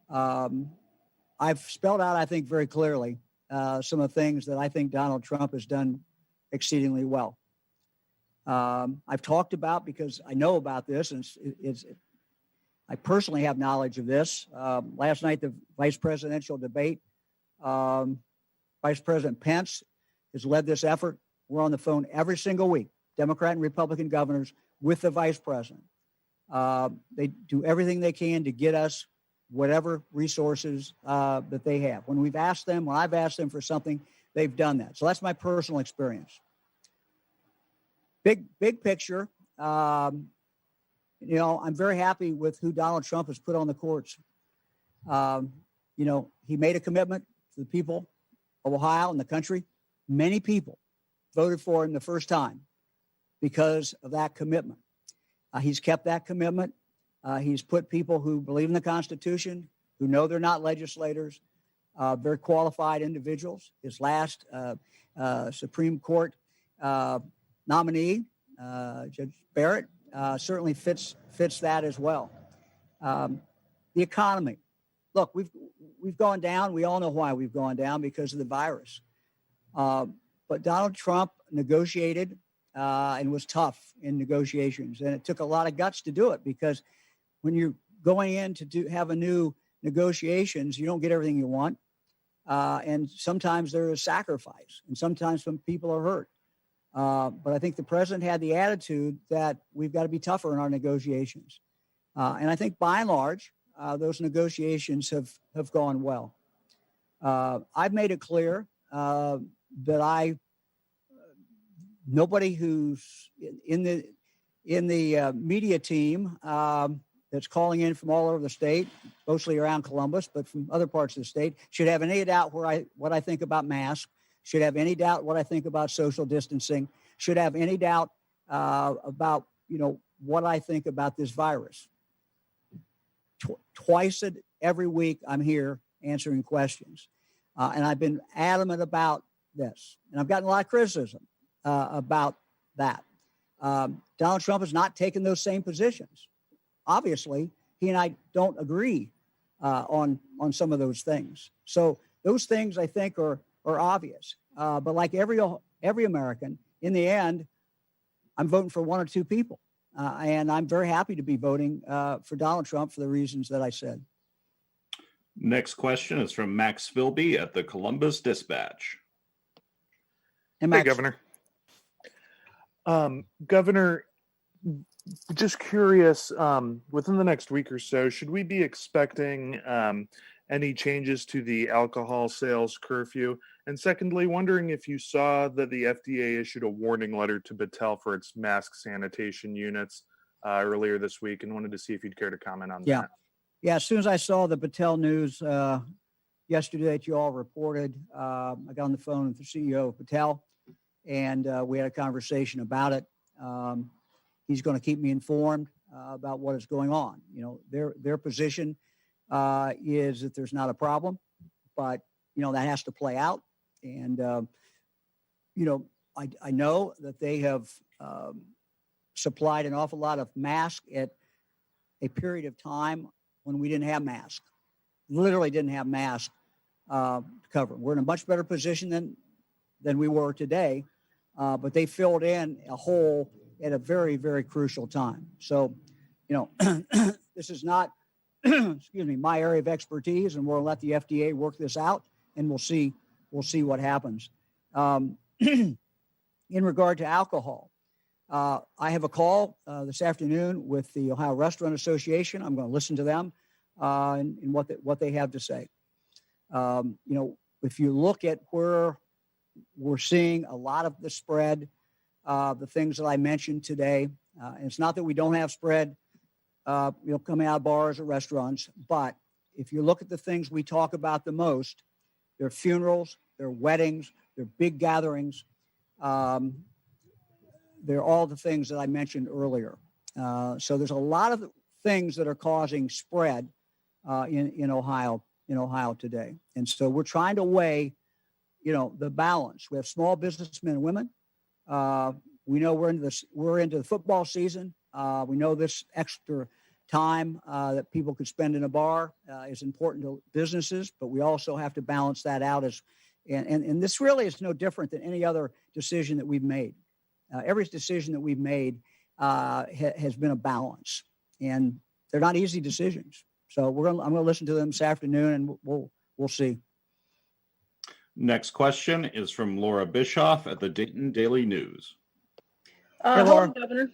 Speaker 1: I've spelled out, I think, very clearly some of the things that I think Donald Trump has done exceedingly well. I've talked about, because I know about this, and I personally have knowledge of this. Last night, the vice presidential debate, Vice President Pence has led this effort. We're on the phone every single week, Democrat and Republican governors, with the vice president. They do everything they can to get us whatever resources that they have. When I've asked them for something, they've done that. So that's my personal experience. Big picture, I'm very happy with who Donald Trump has put on the courts. He made a commitment to the people of Ohio and the country. Many people voted for him the first time because of that commitment. He's kept that commitment. He's put people who believe in the Constitution, who know they're not legislators, very qualified individuals. His last Supreme Court nominee, Judge Barrett, certainly fits that as well. The economy. Look, we've gone down. We all know why we've gone down, because of the virus. But Donald Trump negotiated and was tough in negotiations. And it took a lot of guts to do it, because when you're going in to have a new negotiations, you don't get everything you want. And sometimes there is sacrifice, and sometimes some people are hurt. But I think the president had the attitude that we've got to be tougher in our negotiations. And I think by and large, those negotiations have gone well. I've made it clear that nobody who's in the media team that's calling in from all over the state, mostly around Columbus, but from other parts of the state, should have any doubt what I think about masks, should have any doubt what I think about social distancing, should have any doubt about what I think about this virus. Twice every week, I'm here answering questions, and I've been adamant about this, and I've gotten a lot of criticism about that. Donald Trump has not taken those same positions. Obviously, he and I don't agree on some of those things. So those things, I think, are obvious. But like every American, in the end, I'm voting for one or two people. And I'm very happy to be voting for Donald Trump for the reasons that I said.
Speaker 5: Next question is from Max Philby at the Columbus Dispatch.
Speaker 1: And
Speaker 7: Hey,
Speaker 1: Max,
Speaker 7: Governor. Governor, just curious, within the next week or so, should we be expecting any changes to the alcohol sales curfew? And secondly, wondering if you saw that the FDA issued a warning letter to Battelle for its mask sanitation units earlier this week, and wanted to see if you'd care to comment on that.
Speaker 1: Yeah, as soon as I saw the Battelle news yesterday that you all reported, I got on the phone with the CEO of Battelle, and we had a conversation about it. He's going to keep me informed about what is going on. Their position is that there's not a problem, but that has to play out. And I know that they have supplied an awful lot of masks at a period of time when we didn't have masks, literally didn't have masks to cover. We're in a much better position than we were today, but they filled in a hole at a very, very crucial time. So, this is not, my area of expertise, and we'll let the FDA work this out, and we'll see what happens. In regard to alcohol, I have a call this afternoon with the Ohio Restaurant Association. I'm going to listen to them and what they have to say. If you look at where we're seeing a lot of the spread, the things that I mentioned today, and it's not that we don't have spread, coming out of bars or restaurants, but if you look at the things we talk about the most, they're funerals, they're weddings, they're big gatherings. They're all the things that I mentioned earlier. So there's a lot of things that are causing spread in Ohio today. And so we're trying to weigh, the balance. We have small businessmen and women. We know we're into the football season. We know this extra time that people could spend in a bar is important to businesses, but we also have to balance that out and this really is no different than any other decision that we've made. Every decision that we've made has been a balance, and they're not easy decisions. So I'm going to listen to them this afternoon, and we'll see.
Speaker 5: Next question is from Laura Bischoff at the Dayton Daily News.
Speaker 1: Hey,
Speaker 8: Hello,
Speaker 1: Laura.
Speaker 8: Governor.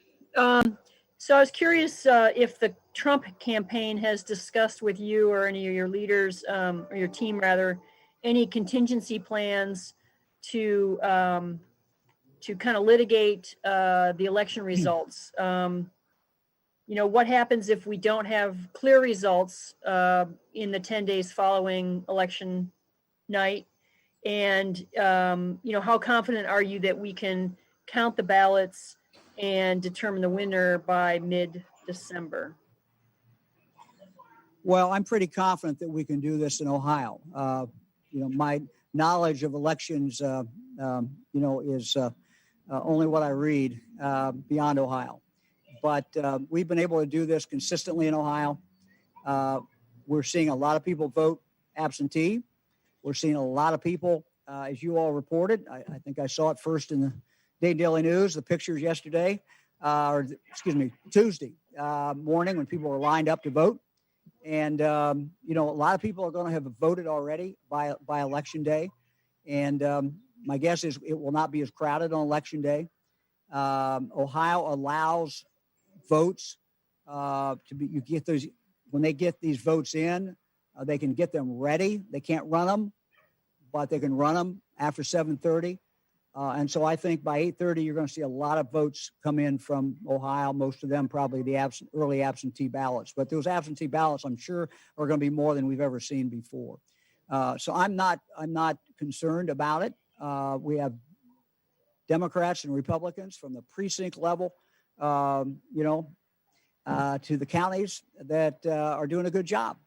Speaker 8: So I was curious if the Trump campaign has discussed with you or any of your leaders, or your team rather, any contingency plans to kind of litigate the election results. What happens if we don't have clear results in the 10 days following election night? And, how confident are you that we can count the ballots and determine the winner by mid-December?
Speaker 1: Well, I'm pretty confident that we can do this in Ohio. My knowledge of elections, is only what I read beyond Ohio. But we've been able to do this consistently in Ohio. We're seeing a lot of people vote absentee. We're seeing a lot of people, as you all reported. I think I saw it first in the Dayton Daily News, the pictures yesterday, Tuesday morning when people were lined up to vote. And, a lot of people are going to have voted already by Election Day. And my guess is it will not be as crowded on Election Day. Ohio allows votes when they get these votes in, they can get them ready. They can't run them, but they can run them after 7:30. And so I think by 8:30, you're going to see a lot of votes come in from Ohio, most of them probably the early absentee ballots. But those absentee ballots, I'm sure, are going to be more than we've ever seen before. So I'm not concerned about it. We have Democrats and Republicans from the precinct level, to the counties that are doing a good job.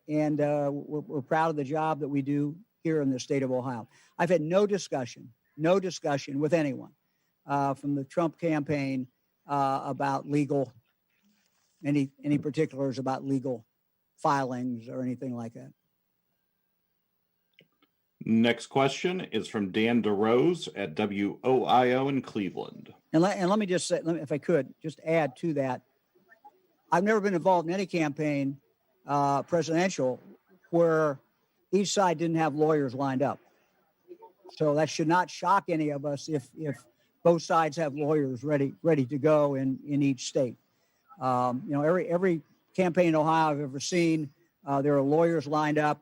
Speaker 1: And we're proud of the job that we do here in the state of Ohio. I've had no discussion with anyone from the Trump campaign about any particulars about legal filings or anything like that.
Speaker 5: Next question is from Dan DeRose at WOIO in Cleveland.
Speaker 1: And let me just say, if I could just add to that, I've never been involved in any campaign, presidential, where each side didn't have lawyers lined up. So that should not shock any of us if both sides have lawyers ready to go in each state. Every campaign in Ohio I've ever seen, there are lawyers lined up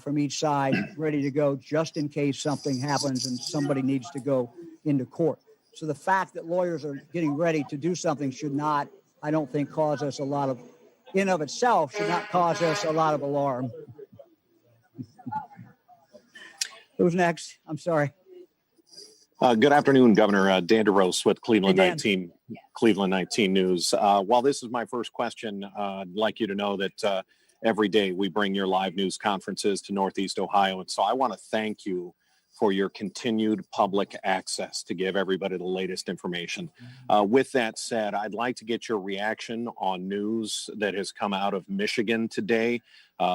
Speaker 1: from each side ready to go just in case something happens and somebody needs to go into court. So the fact that lawyers are getting ready to do something should not, I don't think, cause us in of itself, should not cause us a lot of alarm. Who's next? I'm sorry.
Speaker 9: Good afternoon, Governor. Dan DeRose with Cleveland
Speaker 1: Hey, Dan.
Speaker 9: 19 News. While this is my first question, I'd like you to know that every day we bring your live news conferences to Northeast Ohio. And so I want to thank you for your continued public access to give everybody the latest information. With that said, I'd like to get your reaction on news that has come out of Michigan today.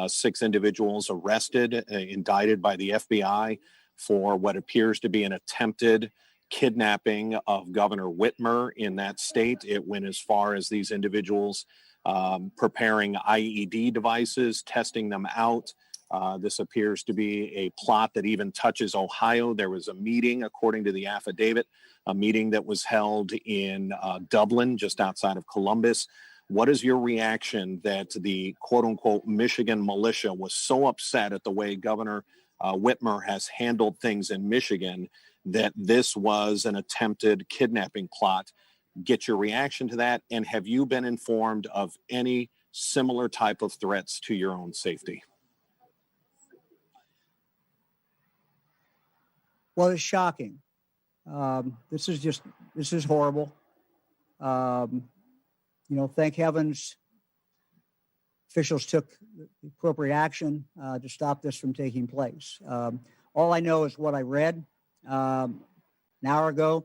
Speaker 9: 6 individuals arrested, indicted by the FBI for what appears to be an attempted kidnapping of Governor Whitmer in that state. It went as far as these individuals preparing IED devices, testing them out. This appears to be a plot that even touches Ohio. There was a meeting, according to the affidavit, a meeting that was held in Dublin, just outside of Columbus. What is your reaction that the quote unquote Michigan militia was so upset at the way Governor Whitmer has handled things in Michigan that this was an attempted kidnapping plot? Get your reaction to that. And have you been informed of any similar type of threats to your own safety?
Speaker 1: Well, it's shocking. This is horrible. Thank heavens officials took the appropriate action to stop this from taking place. All I know is what I read an hour ago.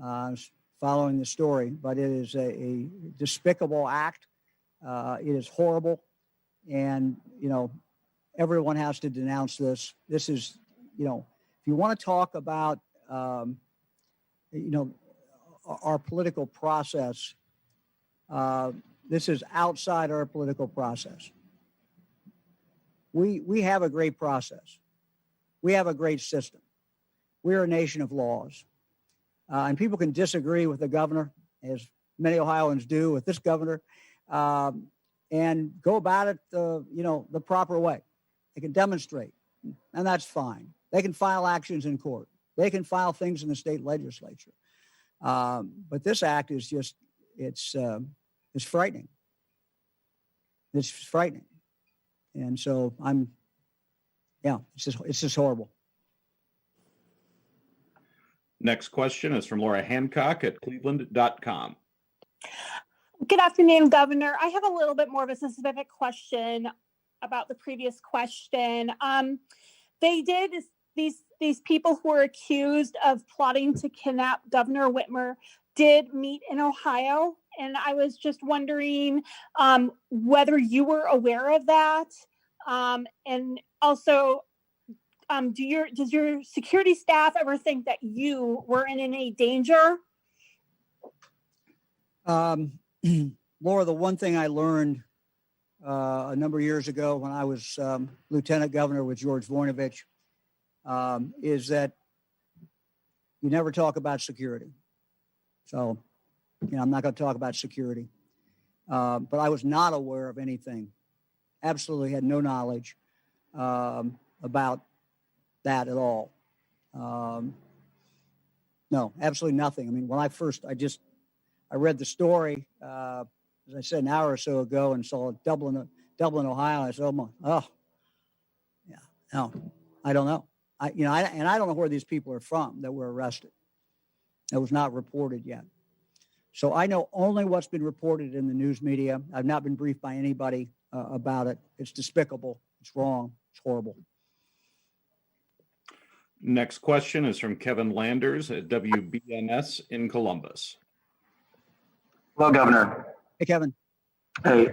Speaker 1: I was following the story, but it is a despicable act It is horrible. And, everyone has to denounce this. This is, if you want to talk about, our political process, this is outside our political process. We have a great process. We have a great system. We're a nation of laws. And people can disagree with the governor, as many Ohioans do with this governor, and go about it, the proper way. They can demonstrate, and that's fine. They can file actions in court. They can file things in the state legislature. But this act is just, it's frightening. It's frightening. And so it's just horrible.
Speaker 5: Next question is from Laura Hancock at cleveland.com.
Speaker 10: Good afternoon, Governor. I have a little bit more of a specific question about the previous question. These people who were accused of plotting to kidnap Governor Whitmer did meet in Ohio. And I was just wondering whether you were aware of that. And also, does your security staff ever think that you were in any danger?
Speaker 1: Laura, the one thing I learned a number of years ago when I was lieutenant governor with George Voinovich is that you never talk about security. So, I'm not going to talk about security. But I was not aware of anything. Absolutely had no knowledge about that at all. No, absolutely nothing. I mean, when I read the story, as I said, an hour or so ago, and saw Dublin, Ohio. I said, no, I don't know. I don't know where these people are from that were arrested. That was not reported yet. So I know only what's been reported in the news media. I've not been briefed by anybody about it. It's despicable. It's wrong. It's horrible.
Speaker 5: Next question is from Kevin Landers at WBNS in Columbus.
Speaker 11: Hello, Governor.
Speaker 1: Hey, Kevin.
Speaker 11: Hey.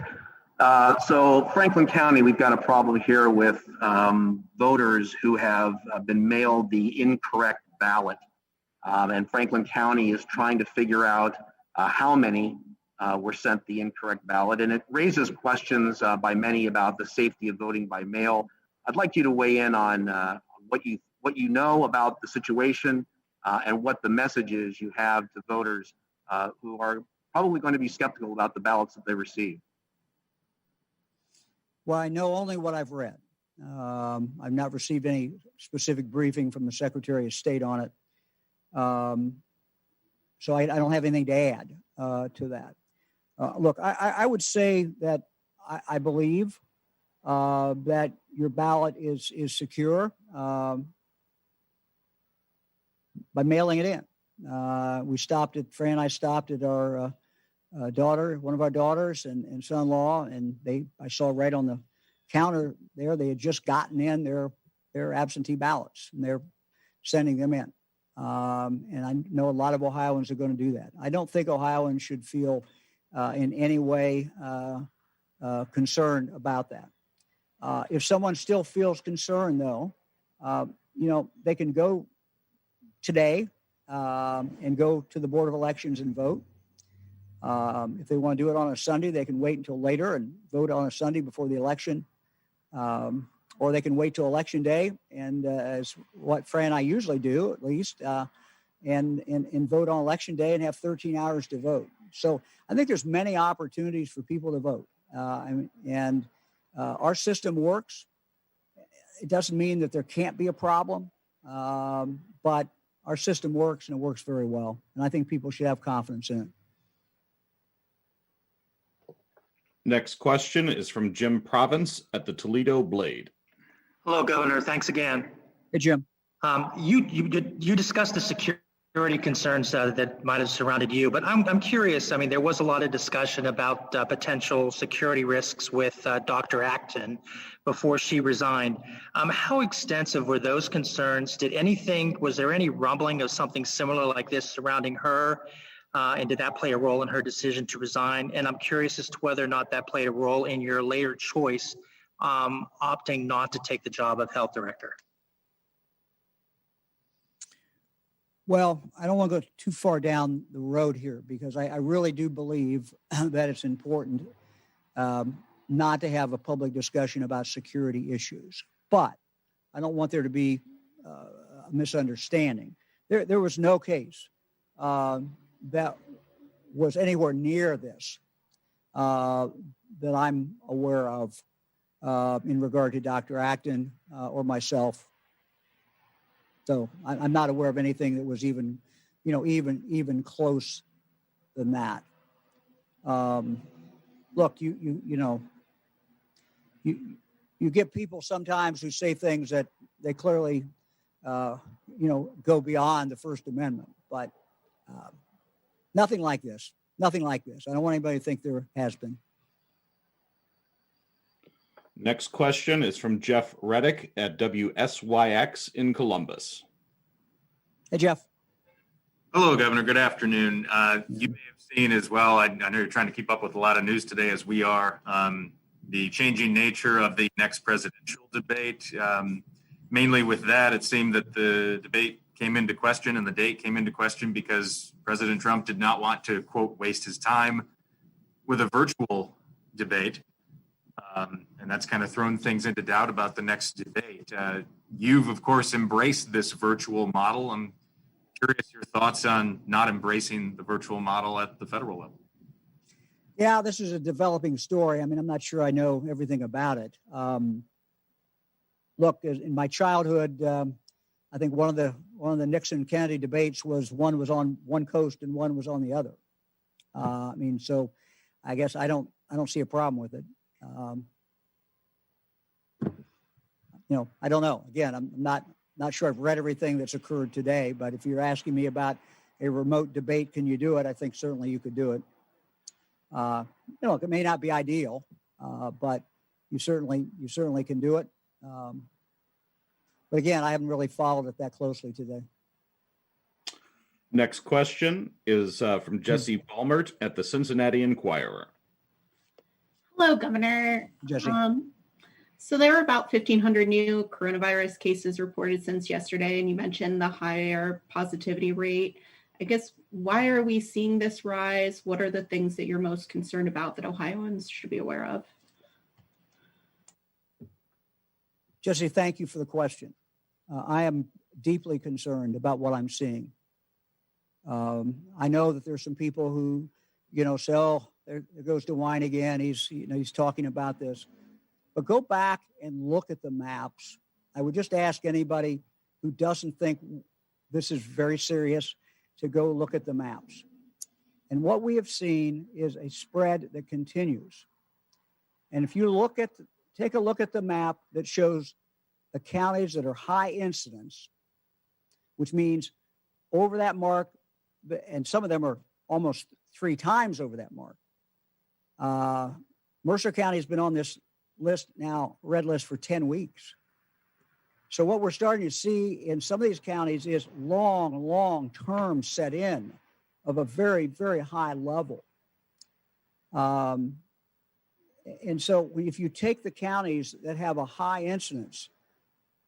Speaker 11: So Franklin County, we've got a problem here with voters who have been mailed the incorrect ballot. And Franklin County is trying to figure out how many were sent the incorrect ballot. And it raises questions by many about the safety of voting by mail. I'd like you to weigh in on what you know about the situation and what the message is you have to voters who are probably going to be skeptical about the ballots that they receive.
Speaker 1: Well, I know only what I've read. I've not received any specific briefing from the Secretary of State on it. So I don't have anything to add to that. Look, I would say that I believe that your ballot is secure by mailing it in. Fran and I stopped at our daughter, one of our daughters and son-in-law, and I saw right on the counter there, they had just gotten in their absentee ballots, and they're sending them in. And I know a lot of Ohioans are going to do that. I don't think Ohioans should feel in any way concerned about that. If someone still feels concerned, though, they can go today and go to the Board of Elections and vote. If they want to do it on a Sunday, they can wait until later and vote on a Sunday before the election. Or they can wait till Election Day, and as what Fran and I usually do, at least, and vote on Election Day and have 13 hours to vote. So I think there's many opportunities for people to vote. And our system works. It doesn't mean that there can't be a problem, but our system works, and it works very well. And I think people should have confidence in it.
Speaker 5: Next question is from Jim Province at the Toledo Blade.
Speaker 12: Hello, Governor. Thanks again.
Speaker 1: Hey, Jim.
Speaker 12: You discussed the security concerns that might have surrounded you, but I'm curious. I mean, there was a lot of discussion about potential security risks with Dr. Acton before she resigned. How extensive were those concerns? Was there any rumbling of something similar like this surrounding her? And did that play a role in her decision to resign? And I'm curious as to whether or not that played a role in your later choice, opting not to take the job of health director.
Speaker 1: Well, I don't want to go too far down the road here because I really do believe that it's important not to have a public discussion about security issues. But I don't want there to be a misunderstanding. There was no case that was anywhere near this that I'm aware of in regard to Dr. Acton or myself. So I'm not aware of anything that was even close than that. Look, you get people sometimes who say things that they clearly, go beyond the First Amendment, but nothing like this. Nothing like this. I don't want anybody to think there has been.
Speaker 5: Next question is from Jeff Reddick at WSYX in Columbus.
Speaker 1: Hey, Jeff.
Speaker 13: Hello, Governor. Good afternoon. You may have seen as well, I know you're trying to keep up with a lot of news today as we are, the changing nature of the next presidential debate. Mainly with that, it seemed that the debate came into question and the date came into question because President Trump did not want to, quote, waste his time with a virtual debate. And that's kind of thrown things into doubt about the next debate. You've, of course, embraced this virtual model. I'm curious your thoughts on not embracing the virtual model at the federal level.
Speaker 1: Yeah, this is a developing story. I mean, I'm not sure I know everything about it. Look, in my childhood, I think one of the Nixon-Kennedy debates was one was on one coast and one was on the other. So I guess I don't see a problem with it. I don't know. Again, I'm not sure I've read everything that's occurred today, but if you're asking me about a remote debate, can you do it? I think certainly you could do it. It may not be ideal, but you certainly can do it. But again, I haven't really followed it that closely today.
Speaker 5: Next question is from Jesse Balmert at the Cincinnati Enquirer.
Speaker 14: Hello, Governor.
Speaker 1: Jesse.
Speaker 14: So there were about 1,500 new coronavirus cases reported since yesterday, and you mentioned the higher positivity rate. I guess, why are we seeing this rise? What are the things that you're most concerned about that Ohioans should be aware of?
Speaker 1: Jesse, thank you for the question. I am deeply concerned about what I'm seeing. I know that there's some people who, say, oh, there goes DeWine again. He's talking about this. But go back and look at the maps. I would just ask anybody who doesn't think this is very serious to go look at the maps. And what we have seen is a spread that continues. And if you take a look at the map that shows the counties that are high incidence, which means over that mark, and some of them are almost 3 times over that mark. Mercer County has been on this list now, red list, for 10 weeks. So what we're starting to see in some of these counties is long-term set in of a very, very high level. And so if you take the counties that have a high incidence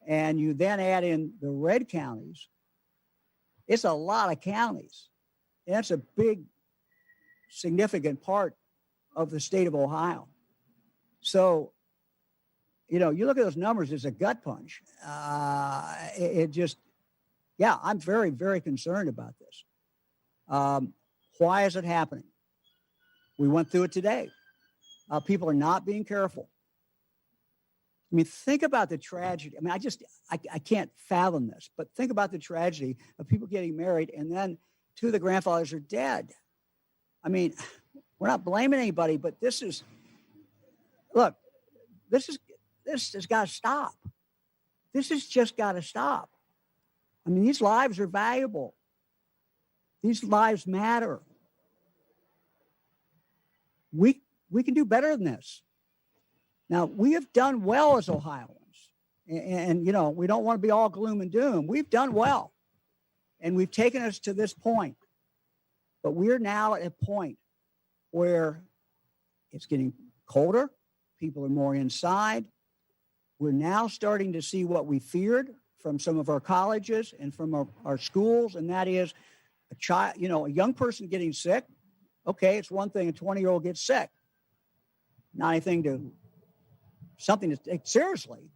Speaker 1: and you then add in the red counties, it's a lot of counties. And that's a big, significant part of the state of Ohio. So, you look at those numbers, it's a gut punch. I'm very, very concerned about this. Why is it happening? We went through it today. People are not being careful. I mean, think about the tragedy. I mean, I can't fathom this, but think about the tragedy of people getting married and then 2 of the grandfathers are dead. I mean, we're not blaming anybody, but this has got to stop. This has just got to stop. I mean, these lives are valuable. These lives matter. We can do better than this. Now, we have done well as Ohioans. And we don't want to be all gloom and doom. We've done well. And we've taken us to this point. But we're now at a point where it's getting colder. People are more inside. We're now starting to see what we feared from some of our colleges and from our schools, and that is a child, a young person getting sick. Okay, it's one thing. A 20-year-old gets sick. Not something to take seriously.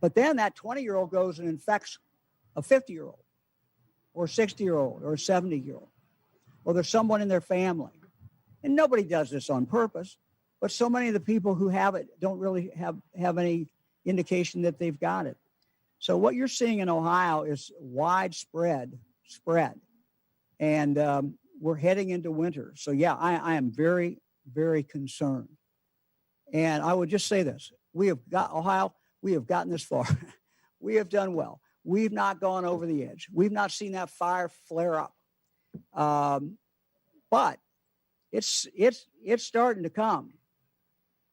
Speaker 1: But then that 20-year-old goes and infects a 50-year-old or a 60-year-old or a 70-year-old, or there's someone in their family. And nobody does this on purpose, but so many of the people who have it don't really have any indication that they've got it. So what you're seeing in Ohio is widespread spread. And we're heading into winter. So yeah, I am very, very concerned. And I would just say this, we have gotten this far. We have done well. We've not gone over the edge. We've not seen that fire flare up. But it's starting to come.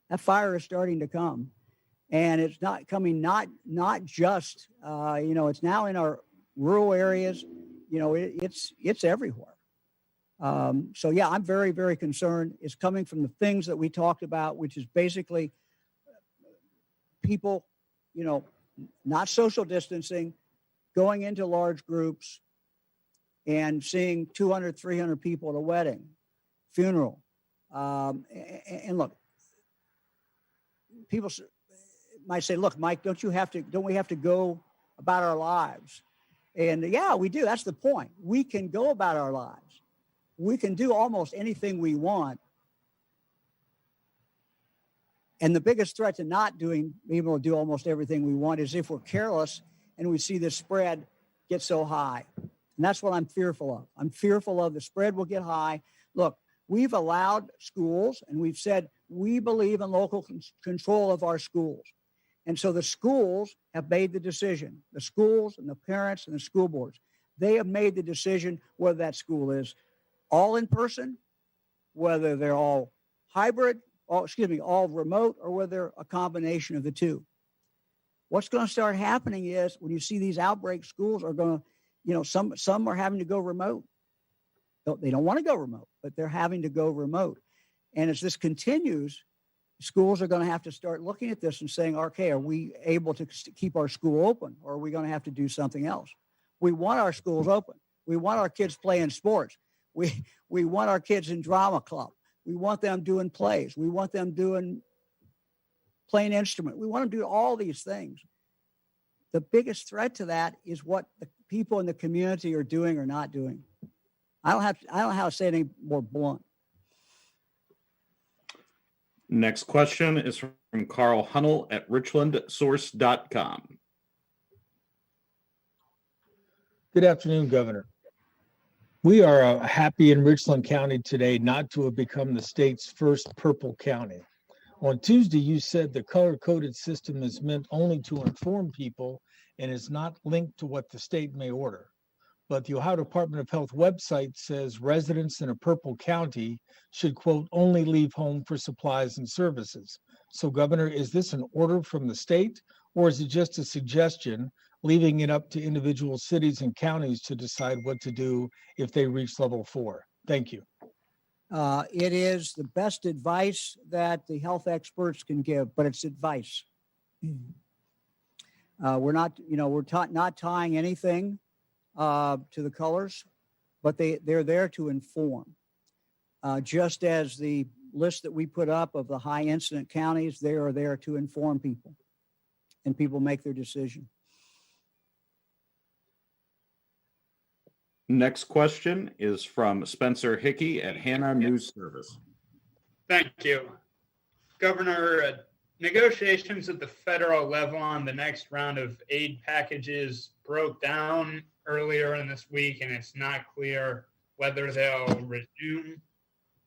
Speaker 1: That fire is starting to come. And it's not coming, not just, it's now in our rural areas, it's everywhere. So yeah, I'm very, very concerned. It's coming from the things that we talked about, which is basically people, not social distancing, going into large groups and seeing 200, 300 people at a wedding, funeral. And look, people might say, look, Mike, don't we have to go about our lives? And yeah, we do. That's the point. We can go about our lives. We can do almost anything we want. And the biggest threat to not being able to do almost everything we want is if we're careless and we see this spread get so high. And that's what I'm fearful of. I'm fearful of the spread will get high. Look, we've allowed schools, and we've said we believe in local control of our schools. And so the schools have made the decision. The schools and the parents and the school boards, they have made the decision whether that school is all in person, whether they're all hybrid, all remote, or whether they're a combination of the two. What's going to start happening is when you see these outbreak, schools are going to, some are having to go remote. They don't want to go remote, but they're having to go remote. And as this continues, schools are going to have to start looking at this and saying, okay, are we able to keep our school open, or are we going to have to do something else? We want our schools open. We want our kids playing sports. We want our kids in drama club. We want them doing plays. We want them playing instrument. We want them to do all these things. The biggest threat to that is what the people in the community are doing or not doing. I don't know how to say it any more blunt.
Speaker 5: Next question is from Carl Hunnell at richlandsource.com.
Speaker 15: Good afternoon, Governor. We are happy in Richland County today not to have become the state's first purple county. On Tuesday, you said the color-coded system is meant only to inform people and is not linked to what the state may order. But the Ohio Department of Health website says residents in a purple county should, quote, only leave home for supplies and services. So, Governor, is this an order from the state, or is it just a suggestion, leaving it up to individual cities and counties to decide what to do if they reach level 4? Thank you.
Speaker 1: It is the best advice that the health experts can give, but it's advice. We're not, not tying anything to the colors, but they're there to inform. Just as the list that we put up of the high incident counties, they are there to inform people, and people make their decision.
Speaker 5: Next question is from Spencer Hickey at Hannah News Service.
Speaker 16: Thank you. Governor, negotiations at the federal level on the next round of aid packages broke down earlier in this week, and it's not clear whether they'll resume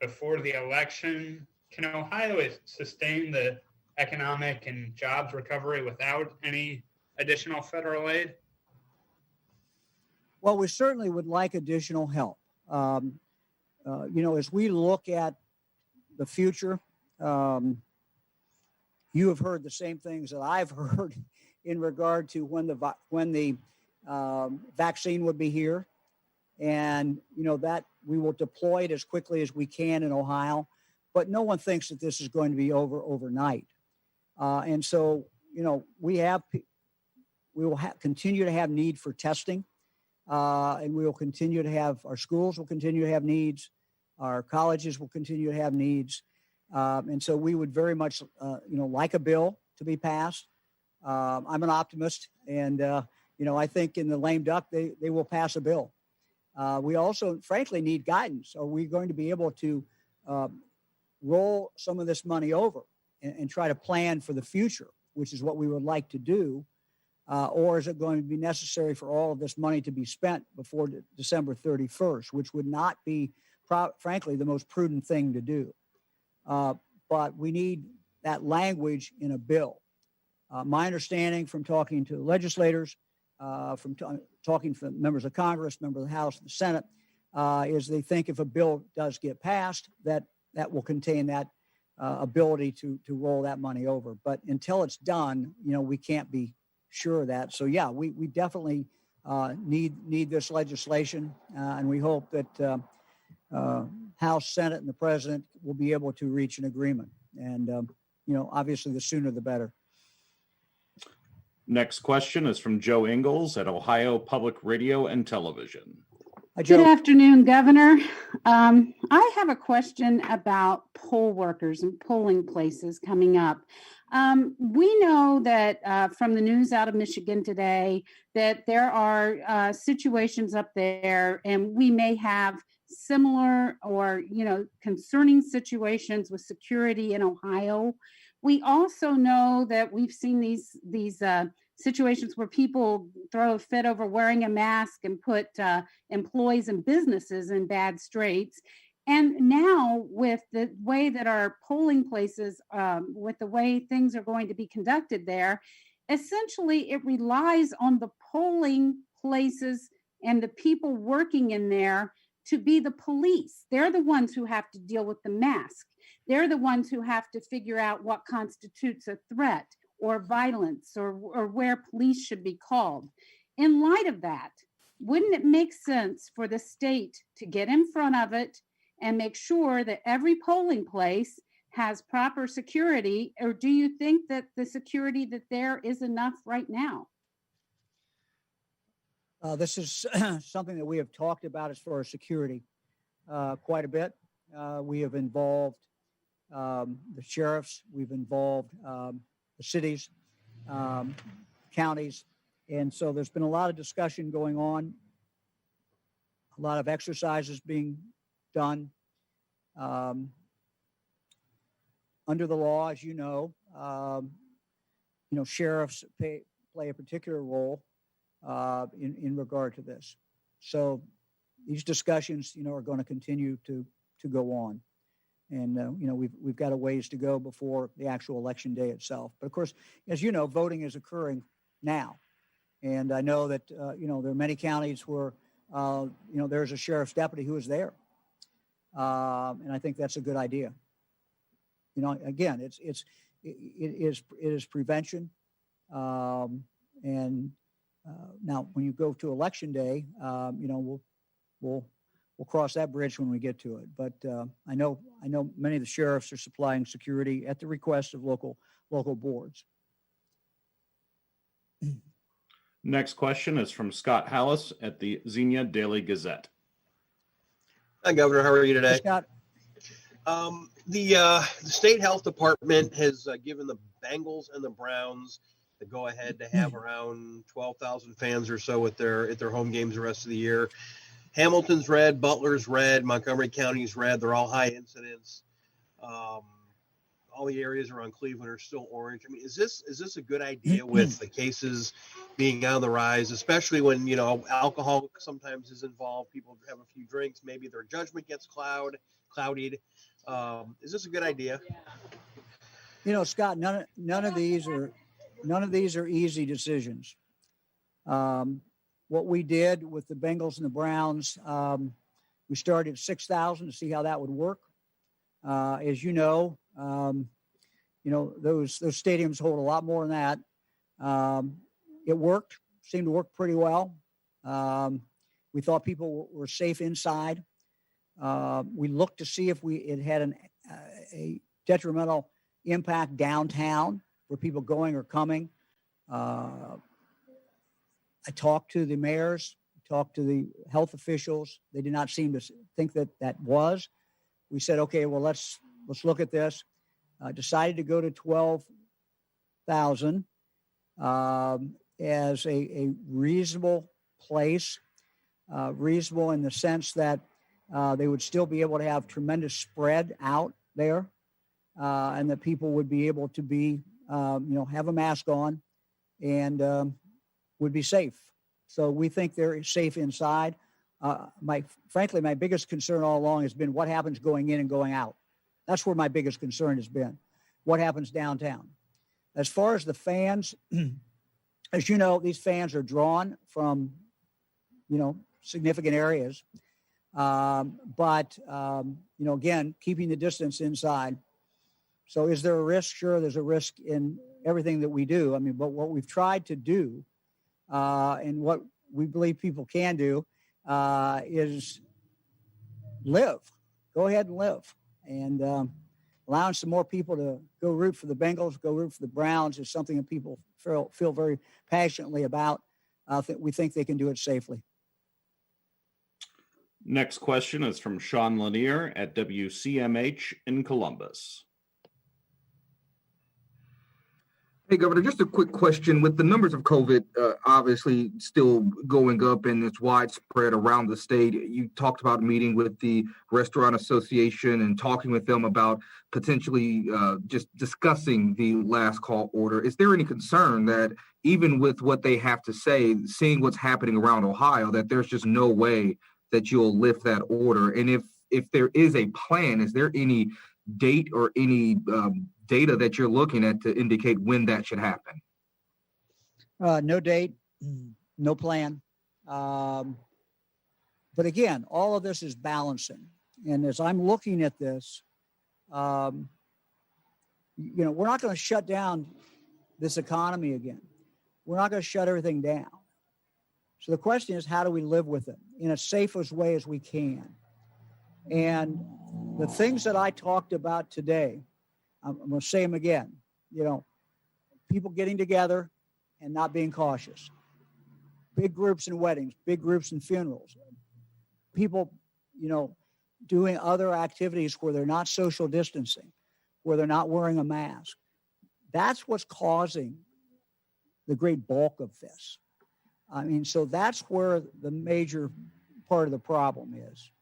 Speaker 16: before the election. Can Ohio sustain the economic and jobs recovery without any additional federal aid?
Speaker 1: Well, we certainly would like additional help. As we look at the future, you have heard the same things that I've heard in regard to when the vaccine would be here, and we will deploy it as quickly as we can in Ohio, but no one thinks that this is going to be over overnight. And so, we will continue to have need for testing, and we will continue to have, our schools will continue to have needs, our colleges will continue to have needs. And so we would very much, like a bill to be passed. I'm an optimist, and, I think in the lame duck, they will pass a bill. We also, frankly, need guidance. Are we going to be able to roll some of this money over and try to plan for the future, which is what we would like to do? Or is it going to be necessary for all of this money to be spent before December 31st, which would not be, frankly, the most prudent thing to do? But we need that language in a bill. My understanding from talking to legislators, from talking to members of Congress, members of the House and the Senate, is they think if a bill does get passed, that will contain that ability to roll that money over. But until it's done, we can't be sure of that. So yeah, we definitely need this legislation, and we hope that House, Senate, and the President will be able to reach an agreement. And obviously, the sooner the better.
Speaker 5: Next question is from Joe Ingles at Ohio Public Radio and Television.
Speaker 1: Hi, Joe.
Speaker 17: Good afternoon, Governor. I have a question about poll workers and polling places coming up. We know that from the news out of Michigan today that there are situations up there, and we may have similar or concerning situations with security in Ohio. We also know that we've seen these situations where people throw a fit over wearing a mask and put employees and businesses in bad straits. And now with the way that our polling places, with the way things are going to be conducted there, essentially it relies on the polling places and the people working in there to be the police. They're the ones who have to deal with the mask. They're the ones who have to figure out what constitutes a threat or violence or where police should be called. In light of that, wouldn't it make sense for the state to get in front of it and make sure that every polling place has proper security? Or do you think that the security that there is enough right now?
Speaker 1: This is something that we have talked about as far as security quite a bit. We have involved the sheriffs, we've involved the cities, counties. And so there's been a lot of discussion going on, a lot of exercises being done. Under the law, as you know, sheriffs play a particular role in regard to this. So these discussions, are going to continue to go on. And, we've got a ways to go before the actual election day itself. But of course, as you know, voting is occurring now. And I know that, there are many counties where, there's a sheriff's deputy who is there. And I think that's a good idea. Again, it is prevention. And now when you go to election day, we'll cross that bridge when we get to it. But I know many of the sheriffs are supplying security at the request of local boards.
Speaker 5: Next question is from Scott Hallis at the Xenia Daily Gazette.
Speaker 18: Hi, Governor. How are you today?
Speaker 1: Hey, Scott.
Speaker 18: The state health department has given the Bengals and the Browns the go ahead to have around 12,000 fans or so at their home games the rest of the year. Hamilton's red, Butler's red, Montgomery County's red. They're all high incidence. All the areas around Cleveland are still orange. I mean, is this a good idea with the cases being on the rise, especially when, alcohol sometimes is involved. People have a few drinks, maybe their judgment gets clouded. Is this a good idea?
Speaker 1: Scott, none of these are easy decisions. What we did with the Bengals and the Browns, we started at 6,000 to see how that would work. As you know, those stadiums hold a lot more than that. It worked, seemed to work pretty well. We thought people were safe inside. We looked to see if it had a detrimental impact downtown for people going or coming. I talked to the mayors, talked to the health officials. They did not seem to think that was. We said, okay, well, let's look at this. Decided to go to 12,000 as a reasonable place, reasonable in the sense that they would still be able to have tremendous spread out there, and that people would be able to be, have a mask on and would be safe. So we think they're safe inside. Frankly, my biggest concern all along has been what happens going in and going out. That's where my biggest concern has been. What happens downtown? As far as the fans, as you know, these fans are drawn from, significant areas. But again, keeping the distance inside. So is there a risk? Sure, there's a risk in everything that we do. I mean, but what we've tried to do and what we believe people can do is live. Go ahead and live. And allowing some more people to go root for the Bengals, go root for the Browns is something that people feel very passionately about. We think they can do it safely.
Speaker 5: Next question is from Sean Lanier at WCMH in Columbus.
Speaker 19: Hey, Governor, just a quick question. With the numbers of COVID obviously still going up and it's widespread around the state, you talked about meeting with the Restaurant Association and talking with them about potentially just discussing the last call order. Is there any concern that even with what they have to say, seeing what's happening around Ohio, that there's just no way that you'll lift that order? And if there is a plan, is there any date or any data that you're looking at to indicate when that should happen?
Speaker 1: No date, no plan. But again, all of this is balancing. And as I'm looking at this, we're not going to shut down this economy again. We're not going to shut everything down. So the question is, how do we live with it in as safest way as we can? And the things that I talked about today, I'm going to say them again, people getting together and not being cautious, big groups in weddings, big groups in funerals, people, doing other activities where they're not social distancing, where they're not wearing a mask. That's what's causing the great bulk of this. I mean, so that's where the major part of the problem is.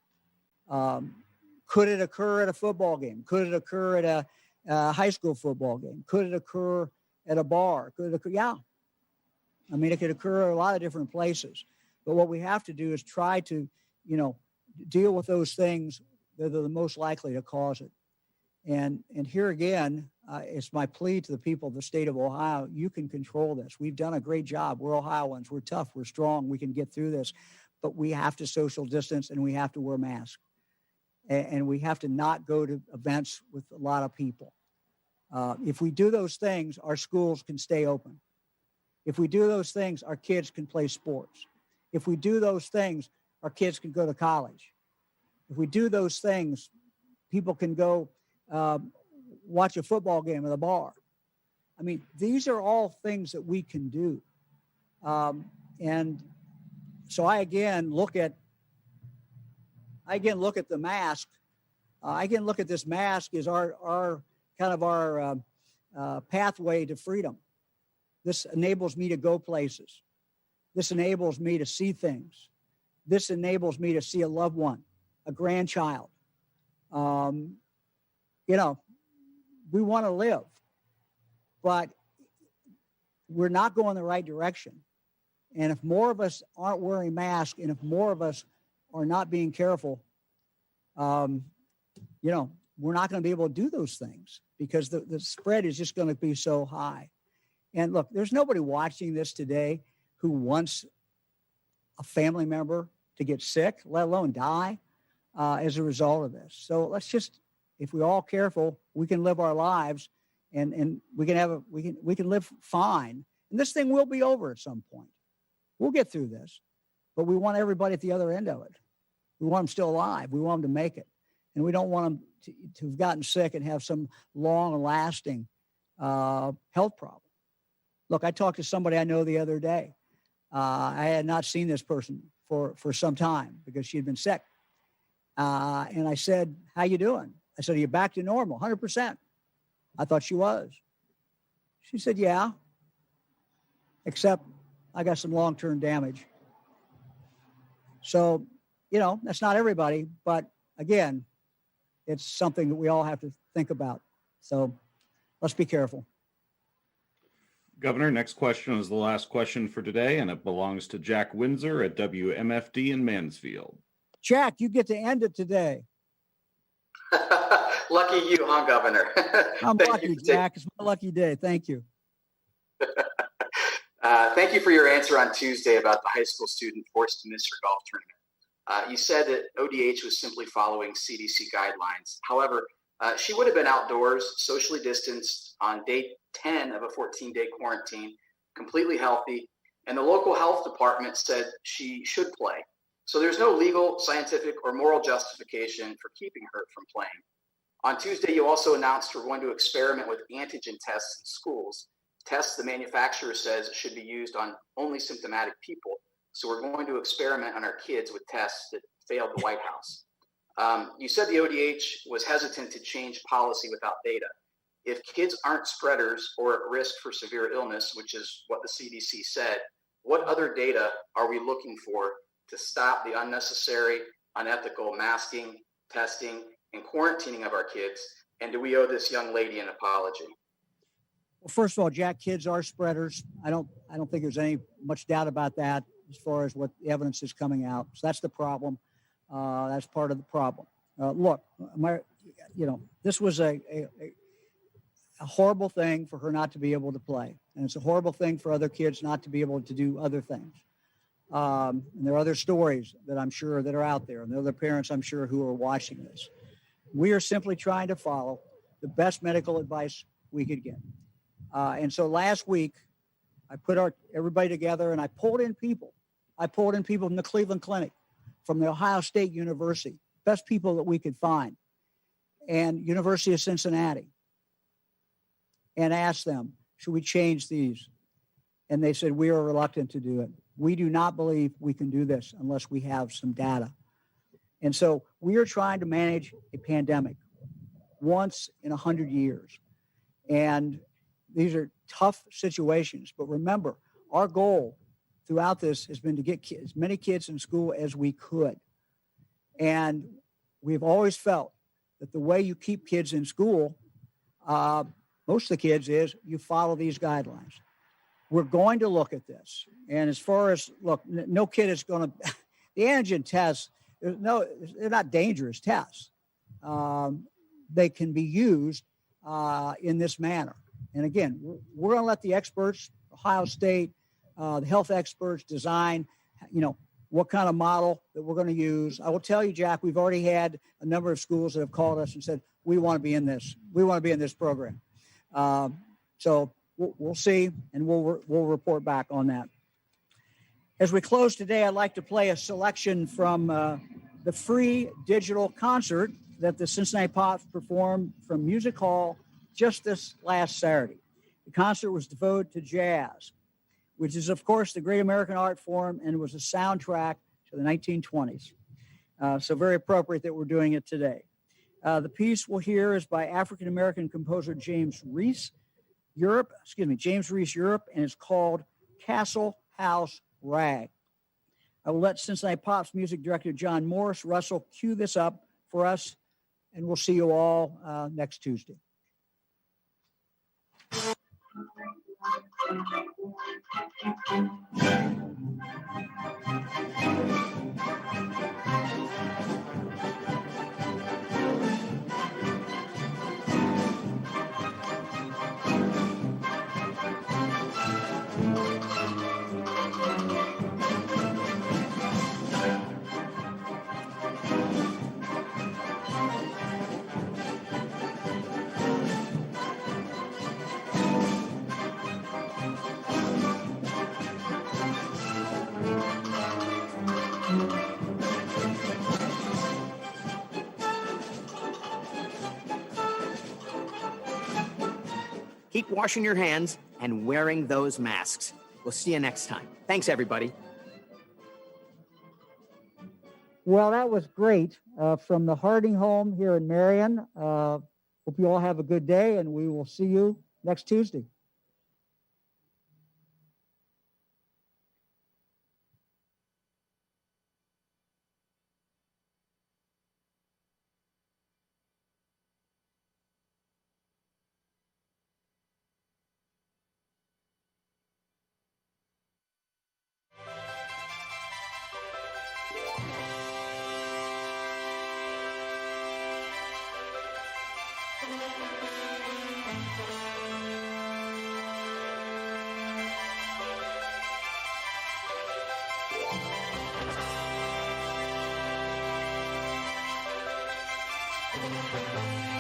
Speaker 1: Could it occur at a football game? Could it occur at a high school football game? Could it occur at a bar? Could it occur? Yeah. I mean, it could occur at a lot of different places. But what we have to do is try to, deal with those things that are the most likely to cause it. And here again, it's my plea to the people of the state of Ohio. You can control this. We've done a great job. We're Ohioans. We're tough. We're strong. We can get through this. But we have to social distance and we have to wear masks. And we have to not go to events with a lot of people. If we do those things, our schools can stay open. If we do those things, our kids can play sports. If we do those things, our kids can go to college. If we do those things, people can go watch a football game at a bar. I mean, these are all things that we can do. And so I again look at the mask. I again look at this mask as our kind of our pathway to freedom. This enables me to go places. This enables me to see things. This enables me to see a loved one, a grandchild. We want to live, but we're not going the right direction. And if more of us aren't wearing masks and if more of us are not being careful, we're not going to be able to do those things because the spread is just going to be so high. And look, there's nobody watching this today who wants a family member to get sick, let alone die as a result of this. So let's just, if we're all careful, we can live our lives and we can live fine. And this thing will be over at some point. We'll get through this, but we want everybody at the other end of it. We want them still alive. We want them to make it. And we don't want them to have gotten sick and have some long-lasting health problem. Look, I talked to somebody I know the other day. I had not seen this person for some time because she had been sick. And I said, how you doing? I said, are you back to normal? 100%. I thought she was. She said, yeah, except I got some long-term damage. So, that's not everybody, but again, it's something that we all have to think about. So let's be careful.
Speaker 5: Governor, next question is the last question for today, and it belongs to Jack Windsor at WMFD in Mansfield.
Speaker 1: Jack, you get to end it today.
Speaker 20: Lucky you, huh, Governor?
Speaker 1: I'm lucky, Jack. It's my lucky day. Thank you.
Speaker 20: Thank you for your answer on Tuesday about the high school student forced to miss her golf tournament. You said that ODH was simply following CDC guidelines. However, she would have been outdoors, socially distanced on day 10 of a 14-day quarantine, completely healthy, and the local health department said she should play. So there's no legal, scientific, or moral justification for keeping her from playing. On Tuesday, you also announced we're going to experiment with antigen tests in schools. Tests the manufacturer says should be used on only symptomatic people. So we're going to experiment on our kids with tests that failed the White House. You said the ODH was hesitant to change policy without data. If kids aren't spreaders or at risk for severe illness, which is what the CDC said, what other data are we looking for to stop the unnecessary, unethical masking, testing, and quarantining of our kids? And do we owe this young lady an apology?
Speaker 1: Well, first of all, Jack, kids are spreaders. I don't think there's any much doubt about that as far as what the evidence is coming out. So that's the problem. That's part of the problem. Look, this was a horrible thing for her not to be able to play. And it's a horrible thing for other kids not to be able to do other things. And there are other stories that I'm sure that are out there, and there are other parents I'm sure who are watching this. We are simply trying to follow the best medical advice we could get. And so last week, I put everybody together and I pulled in people. I pulled in people from the Cleveland Clinic, from the Ohio State University, best people that we could find, and University of Cincinnati, and asked them, should we change these? And they said, we are reluctant to do it. We do not believe we can do this unless we have some data. And so we are trying to manage a pandemic once in 100 years. And these are tough situations. But remember, our goal throughout this has been to get as many kids in school as we could. And we've always felt that the way you keep kids in school, most of the kids, is you follow these guidelines. We're going to look at this. And as far as, look, no kid is going to, the antigen tests, they're not dangerous tests. They can be used in this manner. And again, we're going to let the experts, Ohio State, the health experts design, what kind of model that we're going to use. I will tell you, Jack, we've already had a number of schools that have called us and said, we want to be in this. We want to be in this program. So we'll see, and we'll report back on that. As we close today, I'd like to play a selection from the free digital concert that the Cincinnati Pops performed from Music Hall just this last Saturday. The concert was devoted to jazz, which is, of course, the great American art form, and it was a soundtrack to the 1920s. So very appropriate that we're doing it today. The piece we'll hear is by African-American composer James Reese Europe, and it's called Castle House Rag. I will let Cincinnati Pops music director John Morris Russell cue this up for us, and we'll see you all next Tuesday.
Speaker 21: keep washing your hands and wearing those masks. We'll see you next time. Thanks, everybody.
Speaker 1: Well, that was great from the Harding home here in Marion. Hope you all have a good day, and we will see you next Tuesday.
Speaker 22: Thank you.